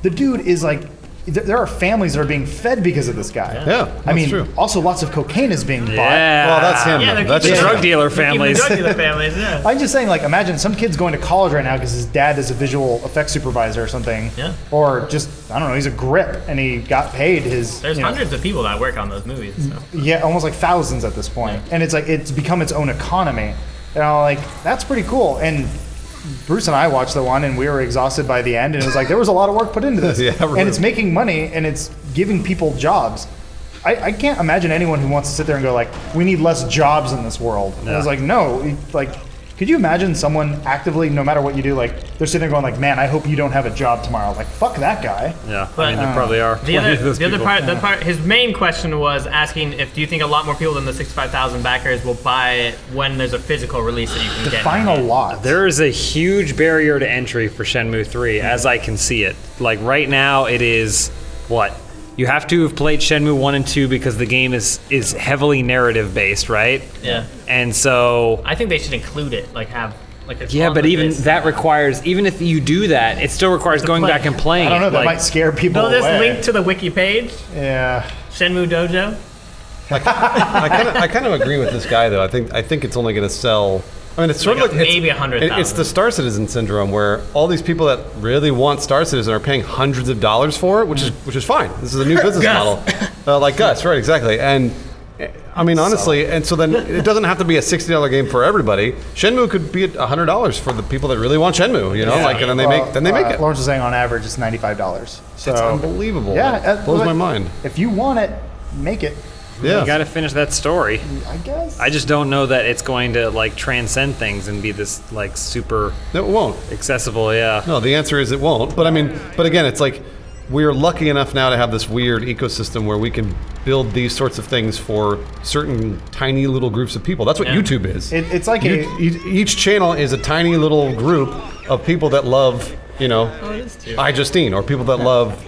the dude is like there are families that are being fed because of this guy. Yeah, I mean, true. also lots of cocaine is being bought. Yeah. Well, that's him. Yeah, though. they're That's keeping just Drug dealer families. Drug dealer families, yeah. I'm just saying, like, imagine some kid's going to college right now because his dad is a visual effects supervisor or something. Yeah. Or just, I don't know, he's a grip and he got paid his. There's you know, hundreds of people that work on those movies. So. Yeah, almost like thousands at this point. And it's like, it's become its own economy. And I'm like, that's pretty cool. And Bruce and I watched the one and we were exhausted by the end. And it was like, there was a lot of work put into this. Yeah, really. And it's making money and it's giving people jobs. I can't imagine anyone who wants to sit there and go like, we need less jobs in this world. And I was like, no, like, could you imagine someone actively, no matter what you do, like they're sitting there going like, man, I hope you don't have a job tomorrow. Like, fuck that guy. Yeah, But, I mean, there probably are. The other part, his main question was asking if do you think a lot more people than the 65,000 backers will buy it when there's a physical release that you can get? Define a lot. There is a huge barrier to entry for Shenmue 3, as I can see it. Like right now, it is what? You have to have played Shenmue 1 and 2 because the game is heavily narrative based, right? Yeah. And so I think they should include it, like have like a yeah, but even that requires, even if you do that, it still requires going play. back and playing. I don't know, it. that Like, might scare people They'll just away. link to the wiki page, Yeah. Shenmue Dojo. I kind of agree with this guy though. I think it's only going to sell. I mean, it's sort Like of like maybe it's 100,000. It's the Star Citizen syndrome, where all these people that really want Star Citizen are paying hundreds of dollars for it, which is fine. This is a new business model, like Gus, right? Exactly. And I mean, honestly, and so then it doesn't have to be a $60 game for everybody. Shenmue could be at $100 for the people that really want Shenmue. You know, like, and then they make it. Lawrence was saying on average it's $95. So It's unbelievable. Yeah, It blows my mind. If you want it, make it. Yeah. you got to finish that story. I guess. I just don't know that it's going to like transcend things and be this like super No, it won't. accessible. Yeah. No, the answer is it won't. But I mean, but again, it's like we're lucky enough now to have this weird ecosystem where we can build these sorts of things for certain tiny little groups of people. That's what Yeah. YouTube is. It's like Each channel is a tiny little group of people that love, you know, iJustine, or people that love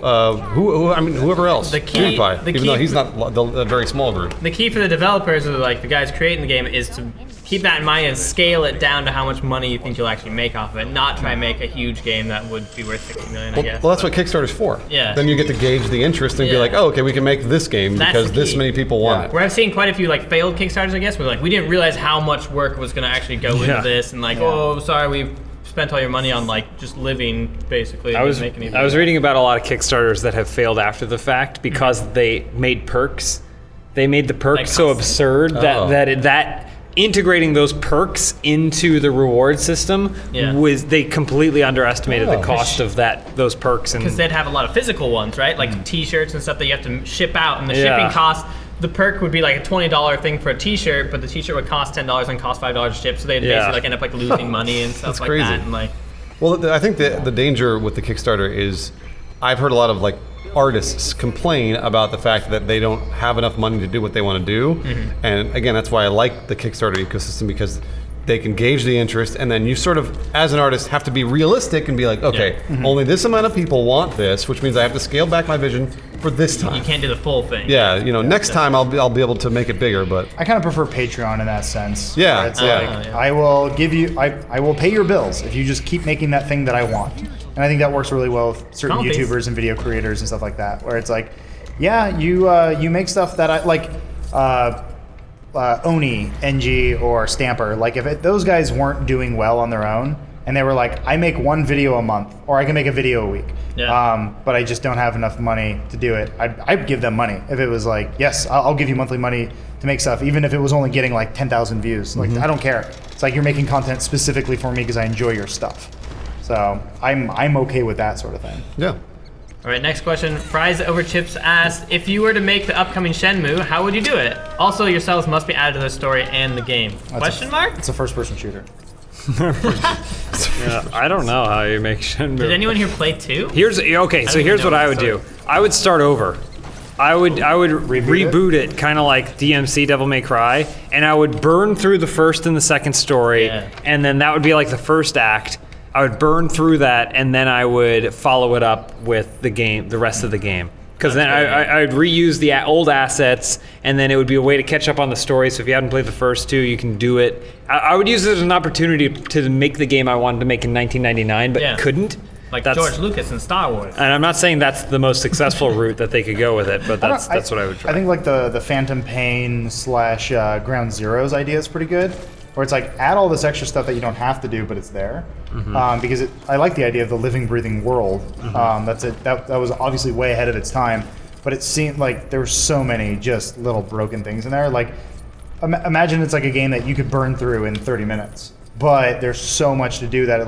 whoever else. The key- PewDiePie, the even key- though he's not a very small group. The key for the developers or like the guys creating the game is to keep that in mind and scale it down to how much money you think you'll actually make off of it, not try and make a huge game that would be worth 60 million, I guess. Well, that's what Kickstarter's for. Yeah. Then you get to gauge the interest and be Yeah. like, oh, okay, we can make this game That's because the this key. many people want it. Where I've seen quite a few like failed Kickstarters, I guess, where like we didn't realize how much work was going to actually go into this, and like, oh, sorry, we spent all your money on like just living basically. I was making reading about a lot of Kickstarters that have failed after the fact because they made perks. They made the perks Like so cost- absurd that integrating those perks into the reward system was they completely underestimated the cost of those perks and because they'd have a lot of physical ones, right? Like T-shirts and stuff that you have to ship out, and the shipping cost. The perk would be like a $20 thing for a T-shirt, but the T-shirt would cost $10 and cost $5 to ship, so they'd basically like end up like losing money and stuff That's like crazy. that. And like, Well, I think the danger with the Kickstarter is I've heard a lot of like artists complain about the fact that they don't have enough money to do what they want to do. And again, that's why I like the Kickstarter ecosystem, because they can gauge the interest, and then you sort of, as an artist, have to be realistic and be like, okay, only this amount of people want this, which means I have to scale back my vision for this time. you can't do the full thing. Yeah, you know, next time I'll be able to make it bigger, but I kind of prefer Patreon in that sense. Yeah, where it's yeah. like Yeah. I will give you, I will pay your bills if you just keep making that thing that I want. And I think that works really well with certain Compies. YouTubers and video creators and stuff like that, where it's like, yeah, you make stuff that I like. Oni, NG, or Stamper, like if those guys weren't doing well on their own, and they were like, I make one video a month, or I can make a video a week, but I just don't have enough money to do it, I'd give them money if it was like, yes, I'll give you monthly money to make stuff, even if it was only getting like 10,000 views. Like, I don't care. It's like you're making content specifically for me because I enjoy your stuff. So I'm okay with that sort of thing. yeah. All right, next question. Fries Over Chips asked, if you were to make the upcoming Shenmue, how would you do it? Also, yourselves must be added to the story and the game. Question mark? It's a first-person shooter. I don't know how you make Shenmue. Did anyone here play 2? Here's so don't here's even what know I would do. I would start over. I would reboot it, kind of like DMC Devil May Cry, and I would burn through the first and the second story, Yeah. and then that would be like the first act. I would burn through that, and then I would follow it up with the rest of the game. Because then I'd reuse the old assets, and then it would be a way to catch up on the story. So if you haven't played the first two, you can do it. I would use it as an opportunity to make the game I wanted to make in 1999, but couldn't. Like That's- George Lucas in Star Wars. And I'm not saying that's the most successful route that they could go with it, but that's what I would try. I think like the Phantom Pain / Ground Zeroes idea is pretty good, where it's like add all this extra stuff that you don't have to do, but it's there. Because I like the idea of the living, breathing world. That's it. That was obviously way ahead of its time, but it seemed like there were so many just little broken things in there. Like imagine it's like a game that you could burn through in 30 minutes, but there's so much to do that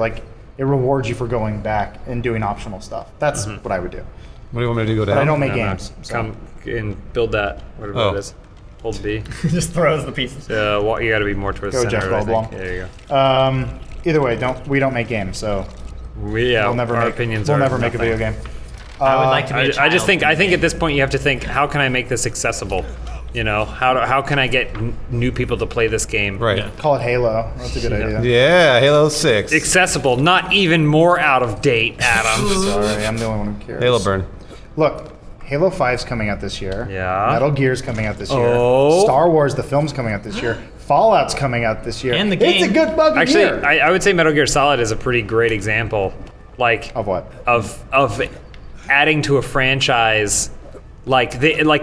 it rewards you for going back and doing optional stuff. That's what I would do. What do you want me to do? Go down? But I don't make No, games. so. Come and build that, whatever Oh. it is. Hold B. Just throws the pieces. You got to be more towards Go the Jeff center. I think. Goldblum. Yeah, there you go. Either way, we don't make games, so Our we'll opinions we'll are never make a nothing. video game. I would like to be a I just child. think at this point you have to think, how can I make this accessible? You know, how can I get new people to play this game? Right. Yeah. Call it Halo. That's a good idea. Yeah, Halo 6. Accessible, not even more out of date, Adam. Sorry, I'm the only one who cares. Halo burn. Look, Halo 5's coming out this year. Yeah. Metal Gear's coming out this year. Oh. Star Wars, the film's coming out this year. Fallout's coming out this year. And the It's a game. good fucking Actually, year. I would say Metal Gear Solid is a pretty great example, like Of what? of adding to a franchise. Like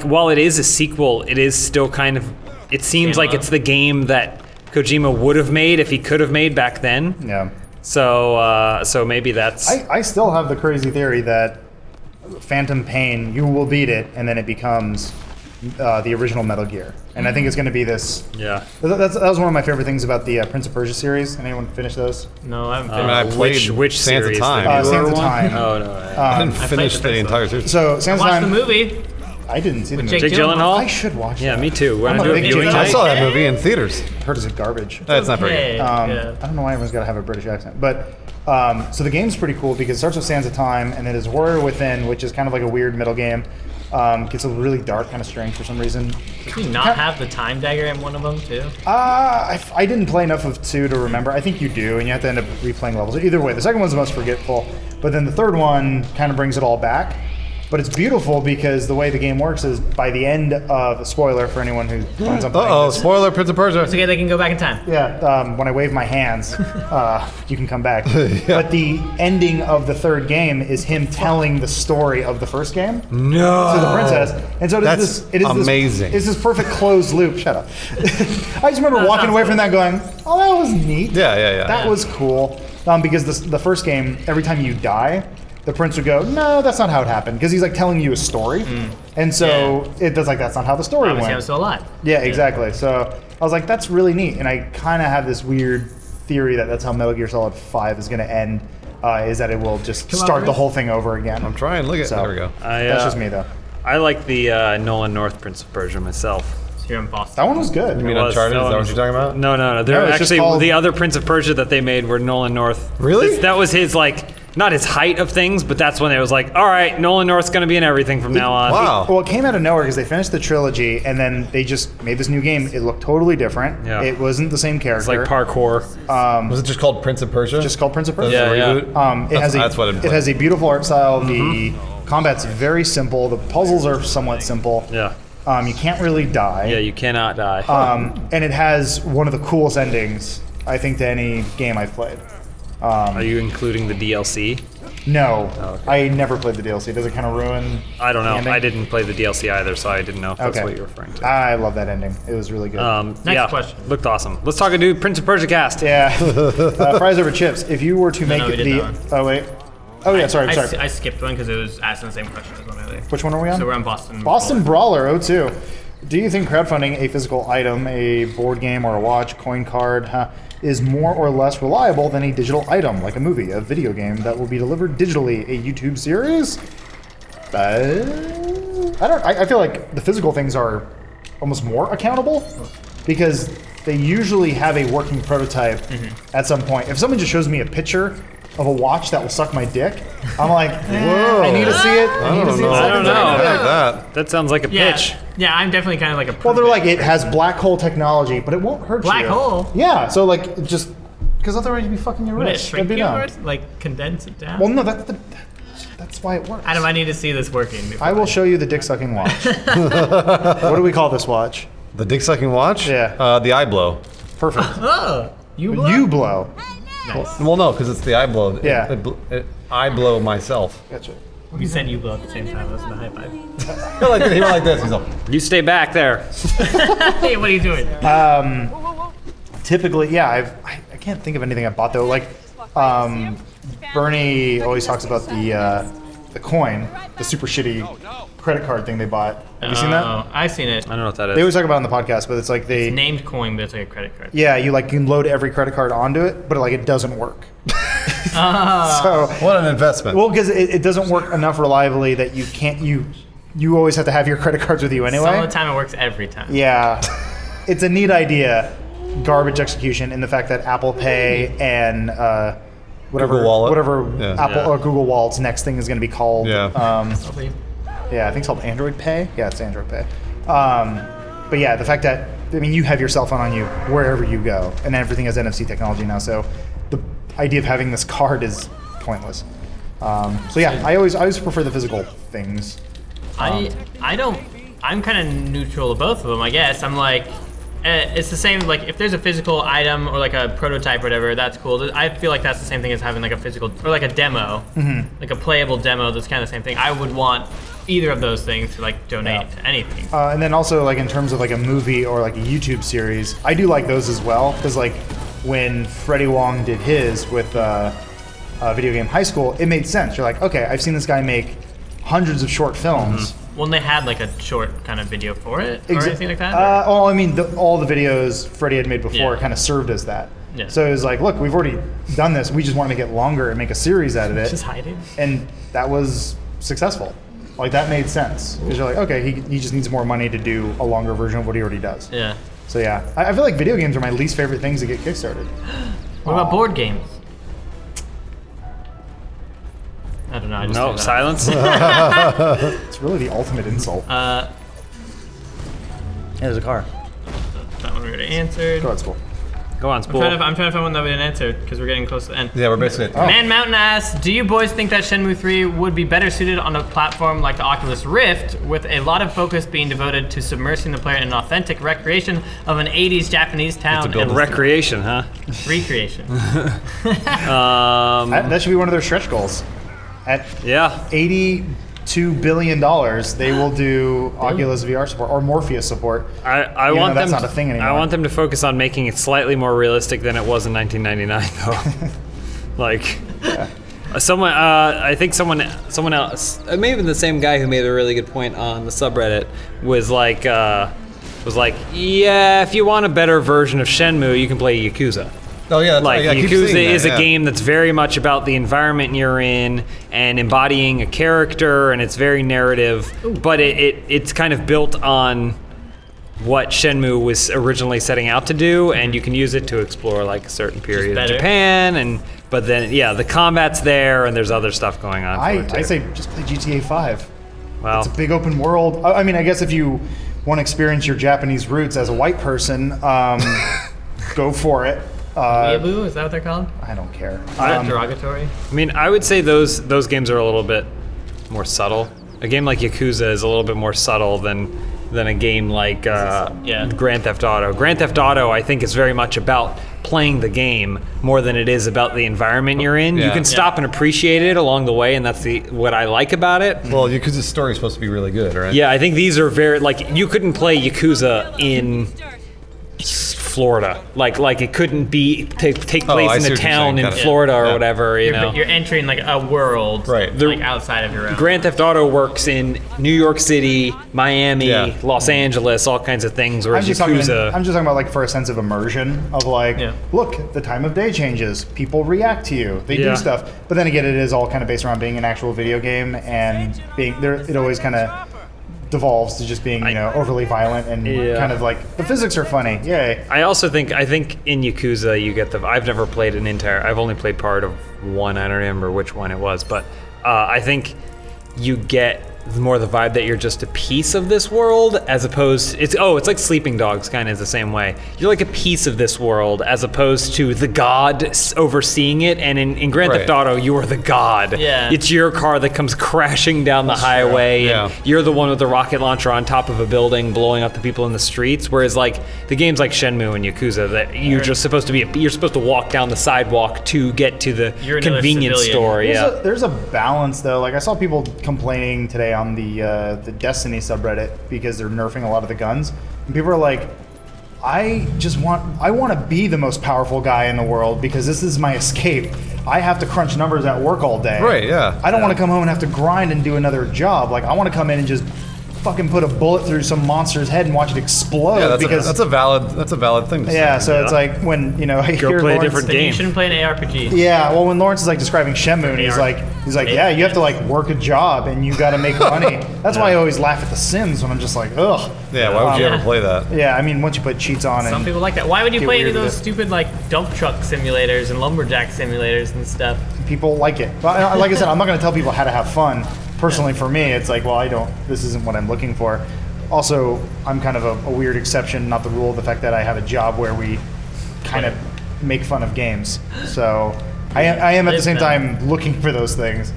while it is a sequel, it is still kind of. It seems Game like up. it's the game that Kojima would have made if he could have made back then. Yeah. So maybe that's. I still have the crazy theory that Phantom Pain, you will beat it, and then it becomes the original Metal Gear. And I think it's going to be this. Yeah. That was one of my favorite things about the Prince of Persia series. Anyone finish those? No, I haven't I mean, I finished. played which Sands of series? Time. The newer Sands of one? Time. Oh no. I didn't played finish the the first entire series. So Sands of Watch Time. the movie. I didn't see the movie. Jake Jake Gyllenhaal. I should watch Yeah, that. me too. We're I'm gonna a do a big viewing Jake I night. saw that movie in theaters. Heard it's garbage. That's not very good. Yeah. I don't know why everyone's got to have a British accent, but so the game's pretty cool because it starts with Sands of Time, and then there's Horror Within, which is kind of like a weird middle game. Gets a really dark, kind of strange for some reason. Can you not have the time dagger in one of them too? I didn't play enough of 2 to remember. I think you do, and you have to end up replaying levels. Either way, the second one's the most forgetful, but then the third one kind of brings it all back. But it's beautiful because the way the game works is by the end of, spoiler for anyone who plans on playing Uh-oh, this. spoiler, Prince of Persia. It's okay, they can go back in time. Yeah, when I wave my hands, you can come back. But the ending of the third game is him telling the story of the first game to the princess, and so it is That's this. It is amazing. It's this perfect closed loop. Shut up. I just remember walking away from that, going, "Oh, that was neat. Yeah. That was cool." Because the first game, every time you die, the prince would go, "No, that's not how it happened," because he's like telling you a story, and so it does like that's not how the story Obviously, I'm went. still alive. Yeah, exactly. So I was like, that's really neat. And I kind of have this weird theory that that's how Metal Gear Solid 5 is going to end, is that it will just Come on, start the Chris. whole thing over again. I'm trying. Look at So- there we go. That's just me, though. I like the Nolan North Prince of Persia myself. So you're in Boston. That one was good. You mean It was. Uncharted? Is that No, what you're talking about? No. They're No, it's just actually called- the other Prince of Persia that they made were Nolan North. Really? That was his not his height of things, but that's when it was like, all right, Nolan North's gonna be in everything from now on. Wow. Well, it came out of nowhere because they finished the trilogy and then they just made this new game. It looked totally different. Yeah. It wasn't the same It's character. like parkour. Was it just called Prince of Persia? Just called Prince of Persia. Yeah, yeah. Reboot? That's what it has a beautiful art style. The Mm-hmm. combat's very simple. The puzzles are somewhat simple. Yeah. You can't really die. Yeah, you cannot die. And it has one of the coolest endings, I think, to any game I've played. Are you including the DLC? No, okay. I never played the DLC. Does it kind of ruin? I don't know. the ending? I didn't play the DLC either, so I didn't know if that's Okay. what you're referring to. I love that ending. It was really good. Yeah, question. Looked awesome. Let's talk a Prince of Persia cast. Yeah, fries over chips. If you were to make we did the, that one. oh wait, oh yeah, sorry. I skipped one because it was asking the same question as one earlier. Which one are we on? So we're on Boston. Boston Brawler 02. Do you think crowdfunding a physical item, a board game or a watch, coin card, is more or less reliable than a digital item, like a movie, a video game that will be delivered digitally, a YouTube series? I feel like the physical things are almost more accountable because they usually have a working prototype at some point. If someone just shows me a picture of a watch that will suck my dick, I'm like, whoa, I need to see it. I need to see it. I don't know. I like that. That sounds like a Yeah, pitch. yeah, I'm definitely kind of like a. Well, they're like, it has black hole technology, but it won't hurt you. Black hole? Yeah, so like, just, because otherwise you'd be fucking your Would it wrist. shrink That'd be you dumb. or like condense it down? Well, no, that's why it works. Adam, I need to see this working. before I will show you the dick sucking watch. What do we call this watch? The dick sucking watch? Yeah. The eye blow. Perfect. Oh, you blow? You blow. Well, no, because it's the eye blow. Yeah. I blow myself. Gotcha. You said you blow at the same time. That's not a high five. He went like this. He's like, You stay back there. Hey, what are you doing? Typically, yeah, I can't think of anything I bought though. Like, Bernie always talks about the coin, the super shitty credit card thing they bought. Have you seen that? Oh, I've seen it. I don't know what that They is. always talk about it on the podcast, but it's like they, It's named coin, but it's like a credit card. yeah, you like can load every credit card onto it, but like it doesn't work. So, what an investment. well, because it doesn't work enough reliably that you can't you always have to have your credit cards with you anyway. Some of the time it works every time. Yeah, it's a neat idea. Garbage execution in the fact that Apple Pay and whatever Google Wallet. whatever Yeah. Apple or Google Wallet's next thing is going to be called. Yeah. Hopefully. Yeah, I think it's called Android Pay. Yeah, it's Android Pay. But yeah, the fact that you have your cell phone on you wherever you go, and everything has NFC technology now. So the idea of having this card is pointless. So yeah, I always prefer the physical things. I don't. I'm kind of neutral to both of them. I guess I'm like, it's the same. Like if there's a physical item or like a prototype or whatever, that's cool. I feel like that's the same thing as having like a physical or like a demo, like a playable demo. That's kind of the same thing. I would want either of those things to like donate to anything. And then also like in terms of like a movie or like a YouTube series, I do like those as well because like when Freddie Wong did his with Video Game High School, it made sense. You're like, okay, I've seen this guy make hundreds of short films. When they had like a short kind of video for it or anything like that. Well, I mean, all the videos Freddie had made before Yeah. kind of served as that. Yeah. So it was like, look, we've already done this. We just want to make it longer and make a series out of it. Just hiding. And that was successful. Like that made sense because you're like, okay, he just needs more money to do a longer version of what he already does. Yeah. So yeah, I feel like video games are my least favorite things to get kickstarted. What about board games? I don't know. I just No, threw that out. silence. It's really the ultimate insult. There's a car. That one we already answered. Go ahead, school. Go on, I'm spool. trying to find one that we didn't answer because we're getting close to the end. Yeah, we're basically. Man Mountain asks, do you boys think that Shenmue 3 would be better suited on a platform like the Oculus Rift, with a lot of focus being devoted to submersing the player in an authentic recreation of an 80s Japanese town build and Recreation, huh? recreation? That should be one of their stretch goals. At Yeah. $82 billion, they will do Oculus VR support or Morpheus support. I Even want though them. that's not a thing anymore. I want them to focus on making it slightly more realistic than it was in 1999, though. Like, someone. I think someone else, maybe the same guy who made a really good point on the subreddit was like, yeah, if you want a better version of Shenmue, you can play Yakuza. Oh yeah, that's Like right. I keep Yakuza seeing that, is a yeah. game that's very much about the environment you're in and embodying a character, and it's very narrative. But it's kind of built on what Shenmue was originally setting out to do, and you can use it to explore like a certain period of better. Japan. But then the combat's there, and there's other stuff going on. for it, too. I say just play GTA 5. well, It's a big open world. I mean, I guess if you want to experience your Japanese roots as a white person, go for it. Weeaboo, is that what they're called? I don't care. Is that derogatory? I mean, I would say those games are a little bit more subtle. A game like Yakuza is a little bit more subtle than a game like Grand Theft Auto. Grand Theft Auto, I think, is very much about playing the game more than it is about the environment you're in. You Yeah. can stop and appreciate it along the way, and that's what I like about it. Well, Yakuza's story is supposed to be really good, right? Yeah, I think these are very you couldn't play Yakuza in Florida. Like it couldn't take place I in see a what you're town saying. in Got it. Florida or Yeah. whatever. You know, You're entering like a world, Right. like outside of your own. Grand Theft Auto works in New York City, Miami, Yeah. Los Angeles, all kinds of things. I'm Whereas just Yakuza, talking about like for a sense of immersion of like, Yeah. look, the time of day changes. People react to you. They Yeah. do stuff. But then again, it is all kind of based around being an actual video game and being there. It always kind of devolves to just being overly violent and Yeah. kind of like the physics are funny. Yay. I think in Yakuza you get I've never played an entire. I've only played part of one. I don't remember which one it was, but I think you get more the vibe that you're just a piece of this world, as opposed it's like Sleeping Dogs kind of is the same way. You're like a piece of this world as opposed to the god overseeing it. And in Grand Theft Auto, you are the god. Yeah. It's your car that comes crashing down the highway, Yeah. and you're the one with the rocket launcher on top of a building blowing up the people in the streets. Whereas like the games like Shenmue and Yakuza, that you're just supposed to you're supposed to walk down the sidewalk to get to the You're another convenience civilian. store. There's a balance though. Like I saw people complaining today on the Destiny subreddit because they're nerfing a lot of the guns, and people are like, I want to be the most powerful guy in the world because this is my escape. I have to crunch numbers at work all day. Right, yeah. I don't want to come home and have to grind and do another job. Like I want to come in and just fucking put a bullet through some monster's head and watch it explode. Yeah, because that's a valid thing to say. yeah, so it's like when I Go hear play a Lawrence, different Then you game. shouldn't play an ARPG. Yeah, well, when Lawrence is like describing Shenmue, and he's like, yeah, you have to like work a job and you got to make money. That's why I always laugh at The Sims when I'm just like, ugh. Yeah, why would you Yeah. ever play that? Yeah, I mean, once you put cheats on, Some and people like that. Why would you Get play any of weird with those it. stupid like dump truck simulators and lumberjack simulators and stuff? people like it. But like I said, I'm not going to tell people how to have fun. Personally, for me, it's like, well, this isn't what I'm looking for. Also, I'm kind of a weird exception, not the rule. The fact that I have a job where we kind of make fun of games. So I am at the same time looking for those things.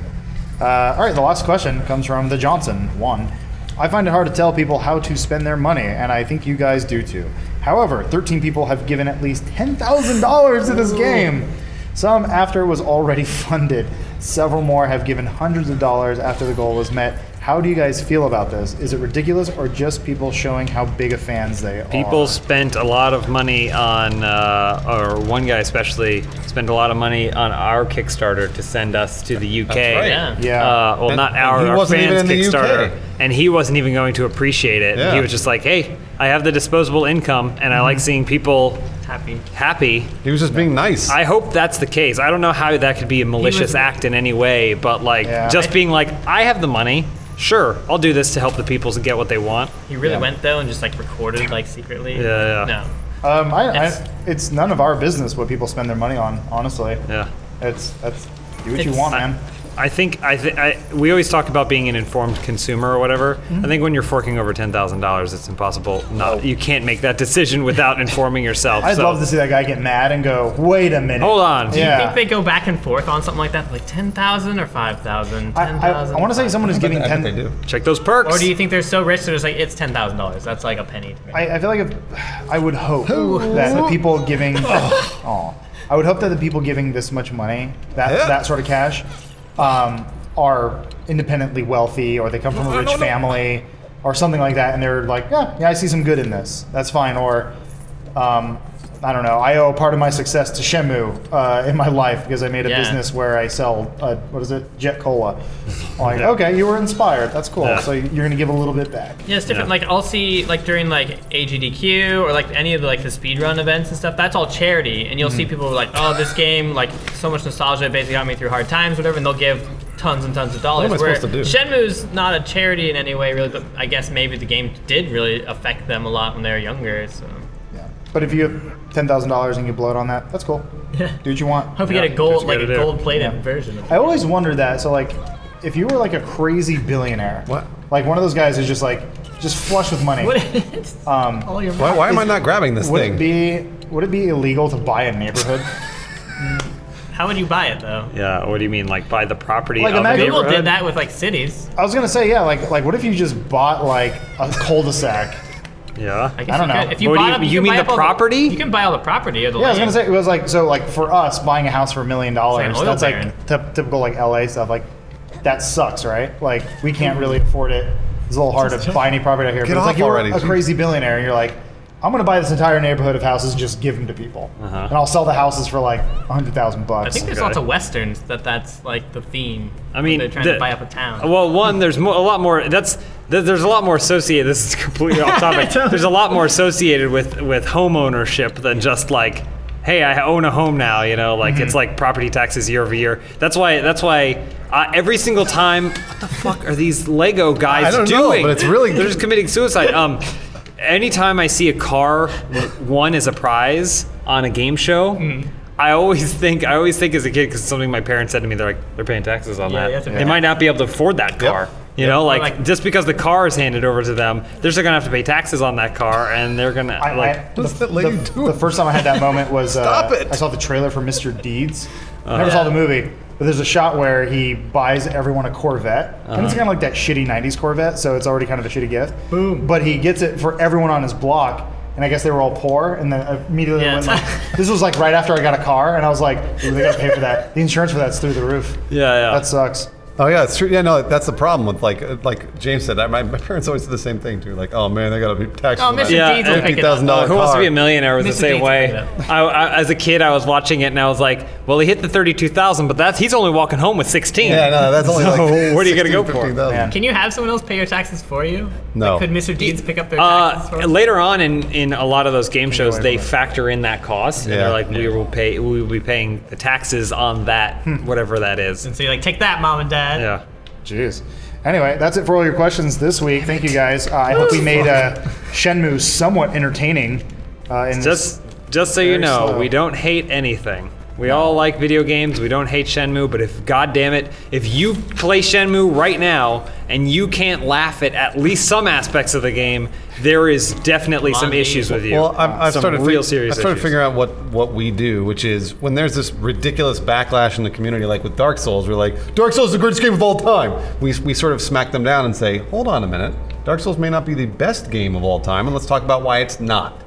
All right, the last question comes from the Johnson 1. I find it hard to tell people how to spend their money, and I think you guys do too. However, 13 people have given at least $10,000 to this game. Some after it was already funded. Several more have given hundreds of dollars after the goal was met. How do you guys feel about this? Is it ridiculous or just people showing how big of fans they are? People spent a lot of money on, or one guy especially spent a lot of money on our Kickstarter to send us to the UK. That's right. Yeah. Yeah. Well, not And our, he our wasn't fans' even in the Kickstarter. UK. And he wasn't even going to appreciate it. Yeah. He was just like, hey, I have the disposable income, and I like seeing people happy. He was just being nice. I hope that's the case. I don't know how that could be a malicious was- act in any way, but like Yeah. just being like, I have the money. Sure, I'll do this to help the people get what they want. He really Yeah. went though and just like recorded like secretly. Yeah, yeah. No. It's none of our business what people spend their money on, honestly. Yeah. That's do what you It's- want, man. I think we always talk about being an informed consumer or whatever. I think when you're forking over $10,000, it's impossible. You can't make that decision without informing yourself. I'd so- love to see that guy get mad and go, wait a minute. Hold on. Yeah. I think they go back and forth on something like that, like 10,000 or 5,000. I 10,000. want to say someone is giving I bet 10. they do. Check those perks. Or do you think they're so rich that it's like it's $10,000? That's like a penny to me. I feel like I would hope that the people giving, I would hope that the people giving this much money, that sort of cash, are independently wealthy, or they come from a rich family, or something like that, and they're like, yeah, I see some good in this. That's fine. Or, I don't know. I owe part of my success to Shenmue in my life because I made a Yeah. business where I sell what is it, Jet Cola. Like, okay, you were inspired. That's cool. Yeah. So you're gonna give a little bit back. Yeah, it's different. Yeah. Like I'll see like during like AGDQ or like any of the like the speedrun events and stuff. That's all charity, and you'll see people who are like, oh, this game like so much nostalgia basically got me through hard times, whatever, and they'll give tons and tons of dollars. What am I supposed to do? Shenmue's not a charity in any way, really, but I guess maybe the game did really affect them a lot when they were younger. So Yeah. But if you have $10,000 and you blow it on that, that's cool. Yeah. Do what you want. hope you Yeah, get a gold that's like what a you gotta do. gold-plated Yeah. version of it. I always wondered that. So like, if you were like a crazy billionaire, What? like one of those guys who's just like flush with money, All your Why am I not grabbing this would thing? it be illegal to buy a neighborhood? How would you buy it though? Yeah. What do you mean? Like buy the property Like, of a imagine- Google neighborhood? did that with like cities. I was gonna say, yeah, like what if you just bought like a cul-de-sac? Yeah. I guess I don't you know. could. If you What do bought you- up, you can mean buy the up all property? You can buy all the property or the Yeah, I was land. gonna say it was like so like for us buying a house for $1 million. an oil That's baron. like typical like LA stuff. Like that sucks, right? Like we can't really afford it. It's a little hard to buy any property out here. Get But it's like off you're already. a crazy billionaire, and you're like, I'm gonna buy this entire neighborhood of houses and just give them to people, and I'll sell the houses for like $100,000. I think there's Okay. lots of westerns that's like the theme. I mean, they're trying to buy up a town. Well, one, there's a lot more. There's a lot more associated. This is completely off topic. There's a lot more associated with home ownership than just like, hey, I own a home now. You know, like it's like property taxes year over year. That's why every single time, what the fuck are these Lego guys I don't know, doing? but it's really- they're just committing suicide. Anytime I see a car won as a prize on a game show. I always think as a kid, because something my parents said to me, they're paying taxes on Yeah, that. you have to pay They might not be able to afford that car. You know, like, like- just because the car is handed over to them, they're still gonna have to pay taxes on that car, and they're gonna What's that lady doing? The first time I had that moment was Stop it. I saw the trailer for Mr. Deeds. I never saw the movie, but there's a shot where he buys everyone a Corvette, and it's kind of like that shitty '90s Corvette, so it's already kind of a shitty gift. Boom! But he gets it for everyone on his block. And I guess they were all poor, and then immediately went like, this was like right after I got a car, and I was like, ooh, they gotta pay for that. The insurance for that's through the roof. Yeah. That sucks. Oh yeah, it's true. Yeah, no, that's the problem with like James said. My parents always did the same thing too. Like, oh man, they gotta be taxed. Oh, Mr. Yeah, Deeds will pick it up. $50,000 Who Wants to Be a car. Millionaire was the Mr. same Deeds way. will pick it As a kid, I was watching it and I was like, well, he hit the 32,000, but he's only walking home with 16. Yeah, no, that's only So, like. what are you gonna go for? 15,000. Man. Can you have someone else pay your taxes for you? No. Like, could Mr. Deeds pick up their taxes for you? Later on in a lot of those game shows, away they from it. factor in that cost, and Yeah. they're like, we will be paying the taxes on that, whatever that is. And so you're like, take that, mom and dad. Yeah. Jeez. Anyway, that's it for all your questions this week. Thank you guys. I hope we made Shenmue somewhat entertaining. In this Just so you Very know, slow. we don't hate anything. We all like video games. We don't hate Shenmue, but if, goddamn it, if you play Shenmue right now and you can't laugh at least some aspects of the game, there is definitely some Monty. issues with you. Well, I've Some started real serious I started issues. figuring out what we do, which is when there's this ridiculous backlash in the community, like with Dark Souls, we're like, Dark Souls is the greatest game of all time. We sort of smack them down and say, hold on a minute, Dark Souls may not be the best game of all time, and let's talk about why it's not.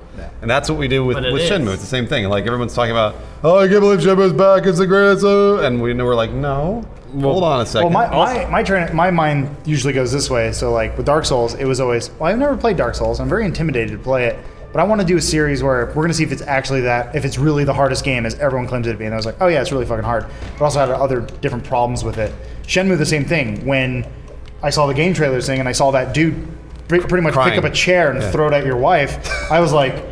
And that's what we do with But it Shenmue. is. It's the same thing. Like everyone's talking about, oh, I can't believe Shenmue's back. It's the greatest. And we're like, no. Hold on a second. Well, my mind usually goes this way. So like with Dark Souls, it was always, well, I've never played Dark Souls. I'm very intimidated to play it, but I want to do a series where we're gonna see if it's actually if it's really the hardest game as everyone claims it to be. And I was like, oh yeah, it's really fucking hard. But also had other different problems with it. Shenmue, the same thing. When I saw the game trailers thing and I saw that dude pretty much Crying. pick up a chair and throw it at your wife, I was like,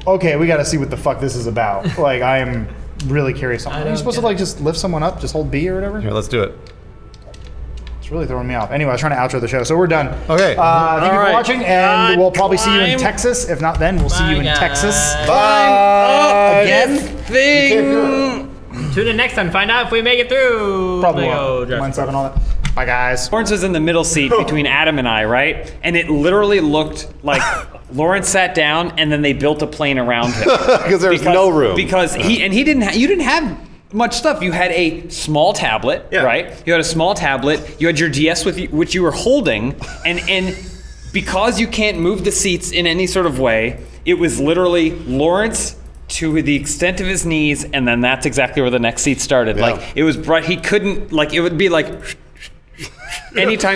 okay, we got to see what the fuck this is about. Like, I am really curious. Are you supposed to like just lift someone up, just hold B or whatever? Here, let's do it. It's really throwing me off. Anyway, I was trying to outro the show, so we're done. Okay. Thank you All for right. watching, and we'll probably see you in Climb. Texas. If not, then we'll see you in Bye, Texas. guys. Bye. Again? Thing. Tune in next time to find out if we make it through. Probably Lego won't. Jurassic Mine's up and all that. Bye, guys. Lawrence was in the middle seat between Adam and I, right? And it literally looked like Lawrence sat down and then they built a plane around him. Because there's no room. Because you didn't have much stuff. You had a small tablet, right? You had a small tablet. You had your DS with you, which you were holding, and because you can't move the seats in any sort of way, it was literally Lawrence to the extent of his knees, and then that's exactly where the next seat started. Yeah. Like it was bright. He couldn't like it would be like anytime